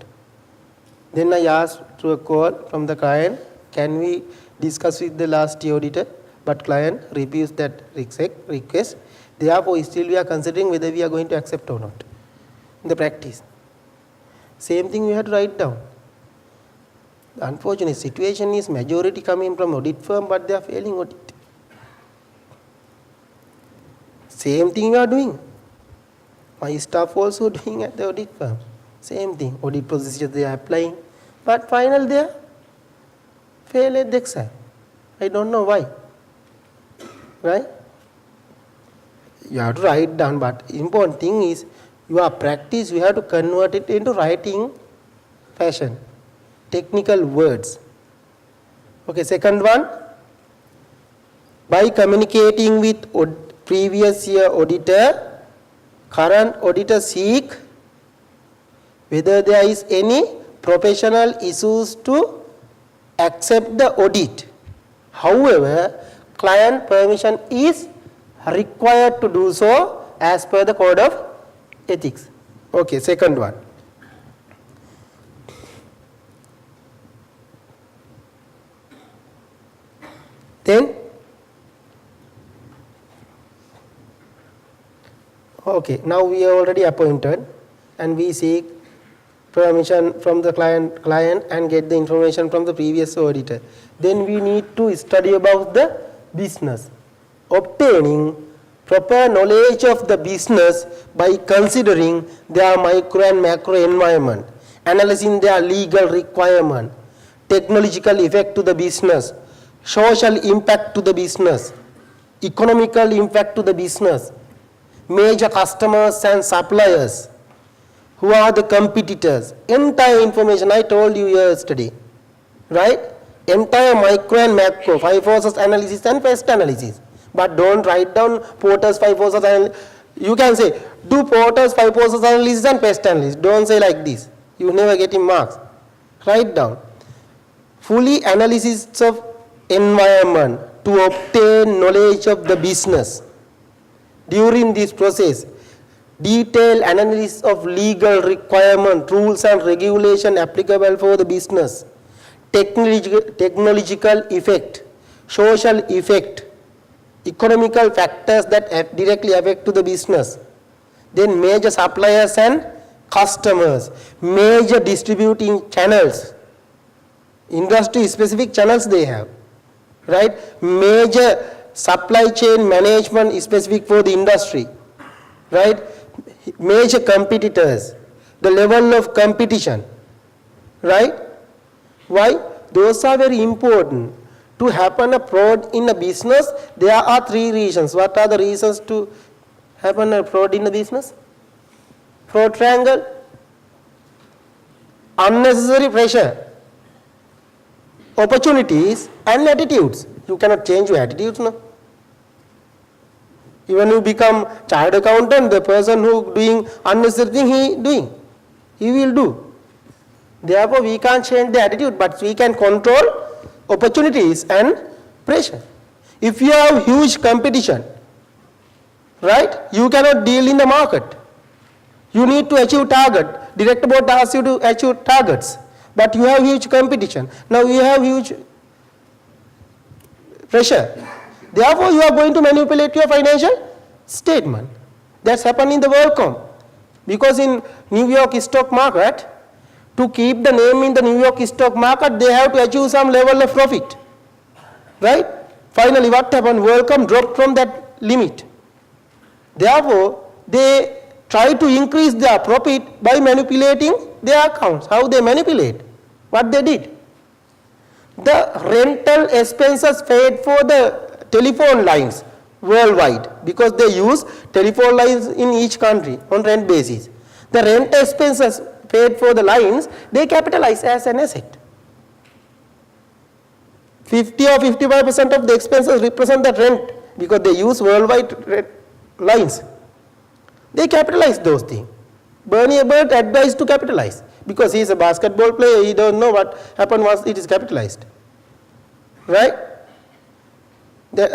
Speaker 1: Then I asked through a call from the client, can we discuss with the last year auditor? But client refused that request. Therefore, still we are considering whether we are going to accept or not in the practice. Same thing we have to write down. The unfortunate situation is majority coming from audit firm, but they are failing audit. Same thing we are doing. My staff also doing at the audit firm. Same thing. Audit procedures they are applying. But final they are fail at the exam. I don't know why. Right? You have to write down, but important thing is your practice, you have to convert it into writing fashion. Technical words. Okay, second one. By communicating with previous year auditor, current auditor seek whether there is any professional issues to accept the audit. However, client permission is required to do so as per the Code of Ethics. Okay, second one. Then, okay, now we are already appointed and we seek permission from the client and get the information from the previous auditor. Then we need to study about the business. Obtaining proper knowledge of the business by considering their micro and macro environment, analyzing their legal requirement, technological effect to the business, social impact to the business, economical impact to the business, major customers and suppliers, who are the competitors, entire information I told you yesterday, right? Entire micro and macro, 5 forces analysis and pest analysis. But don't write down Porter's 5 process analysis. You can say, do Porter's 5 process analysis and pest analysis. Don't say like this. You never get in marks. Write down. Fully analysis of environment to obtain knowledge of the business. During this process, detailed analysis of legal requirement, rules and regulation applicable for the business, technological effect, social effect, economical factors that directly affect to the business, then major suppliers and customers, major distributing channels, industry specific channels they have, right? Major supply chain management specific for the industry, right? Major competitors, the level of competition, right? Why? Those are very important. To happen a fraud in a business, there are 3 reasons. What are the reasons to happen a fraud in a business? Fraud triangle, unnecessary pressure, opportunities and attitudes. You cannot change your attitudes, no? Even you become child accountant, the person who doing unnecessary thing, he will do. Therefore, we can't change the attitude, but we can control opportunities and pressure. If you have huge competition, right, you cannot deal in the market. You need to achieve target. Director board asks you to achieve targets, but you have huge competition. Now you have huge pressure. Therefore, you are going to manipulate your financial statement. That's happened in the WorldCom. Because in New York stock market, to keep the name in the New York stock market, they have to achieve some level of profit. Right? Finally, what happened? WorldCom dropped from that limit. Therefore, they try to increase their profit by manipulating their accounts. How they manipulate? What they did? The rental expenses paid for the telephone lines worldwide, because they use telephone lines in each country on rent basis. The rent expenses paid for the lines, they capitalize as an asset. 50 or 55% of the expenses represent the rent, because they use worldwide lines. They capitalize those things. Bernie Ebbert advised to capitalize, because he is a basketball player, he don't know what happened once it is capitalized. Right? That's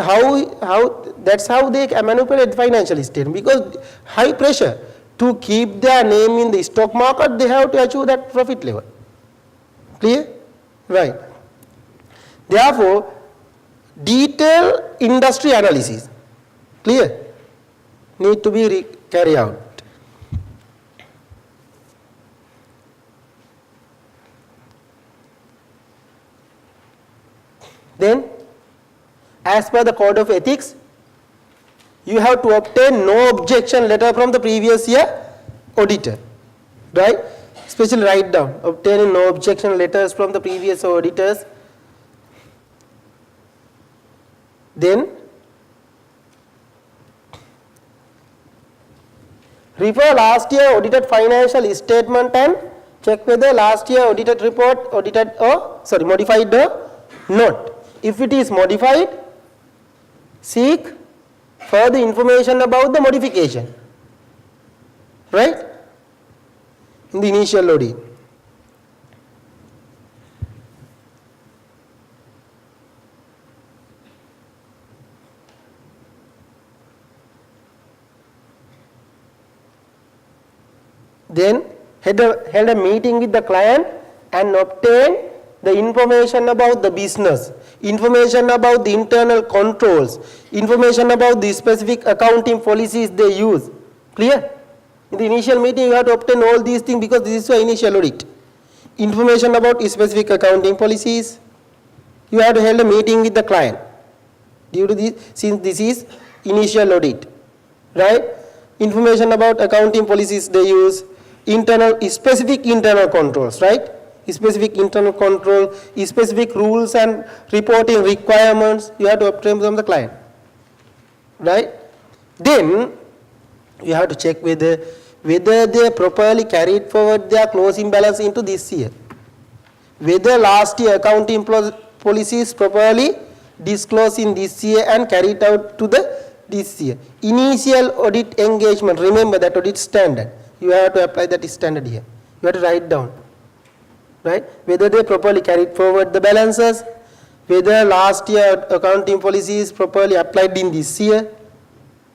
Speaker 1: how they manipulate financial statement, because high pressure. To keep their name in the stock market, they have to achieve that profit level. Clear? Right. Therefore, detailed industry analysis, clear, need to be carried out. Then, as per the code of ethics, you have to obtain no objection letter from the previous year auditor, right? Especially write down, obtaining no objection letters from the previous auditors. Then, refer last year audited financial statement and check whether last year audited report modified or not. If it is modified, seek further information about the modification, right, in the initial audit. Then held a meeting with the client and obtain the information about the business, information about the internal controls, information about the specific accounting policies they use. Clear? In the initial meeting, you have to obtain all these things, because this is your initial audit. Information about specific accounting policies. You have to hold a meeting with the client. Due to this, since this is initial audit, right? Information about accounting policies they use, specific internal controls, right? Specific internal control, specific rules and reporting requirements you have to obtain from the client, right? Then you have to check whether they properly carried forward their closing balance into this year, whether last year accounting policies properly disclosed in this year and carried out to this year. Initial audit engagement, remember that audit standard. You have to apply that standard here. You have to write down, right? Whether they properly carried forward the balances, whether last year accounting policy is properly applied in this year,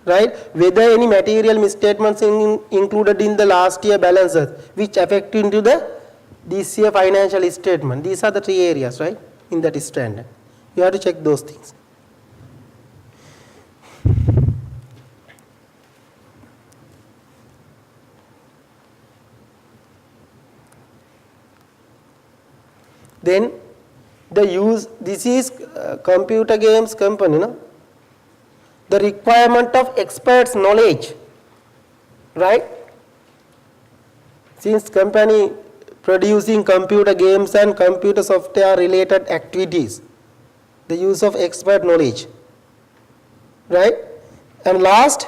Speaker 1: right? Whether any material misstatements included in the last year balances which affect into this year financial statement. These are the 3 areas, right, in that standard. You have to check those things. Then this is computer games company, no? The requirement of experts' knowledge, right? Since company producing computer games and computer software related activities, the use of expert knowledge, right? And last,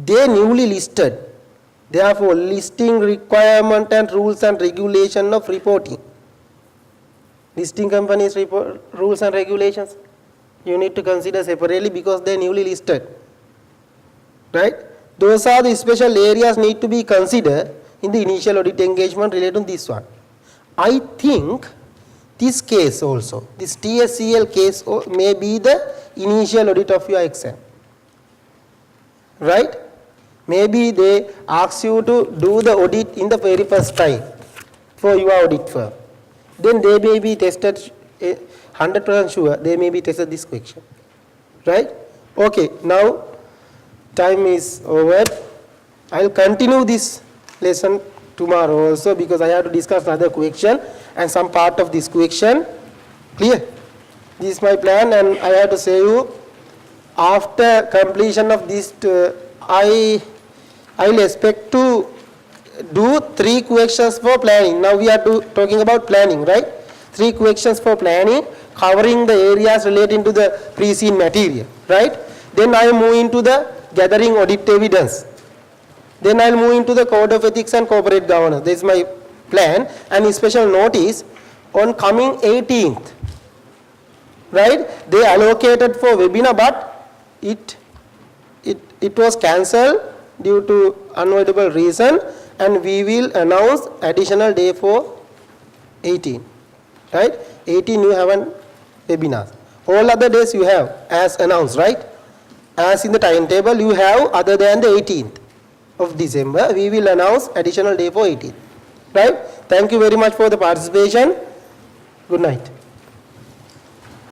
Speaker 1: they newly listed, therefore listing requirement and rules and regulation of reporting. Listing companies rules and regulations you need to consider separately because they are newly listed, right? Those are the special areas need to be considered in the initial audit engagement related to this one. I think this case also, this TSCL case may be the initial audit of your exam, right? Maybe they ask you to do the audit in the very first time for your audit firm. Then they may be tested 100% sure they may be tested this question, right? Okay, now time is over. I will continue this lesson tomorrow also because I have to discuss another question and some part of this question. Clear? This is my plan and I have to say you after completion of this I will expect to do 3 questions for planning. Now we are talking about planning, right? 3 questions for planning covering the areas relating to the pre-seen material, right? Then I will move into the gathering audit evidence. Then I will move into the code of ethics and corporate governance. This is my plan. And a special notice on coming 18th, right? They allocated for webinar, but it was cancelled due to unavoidable reason, and we will announce additional day for 18, right? 18 you have an webinar. All other days you have as announced, right? As in the timetable you have other than the 18th of December, we will announce additional day for 18th, right? Thank you very much for the participation. Good night.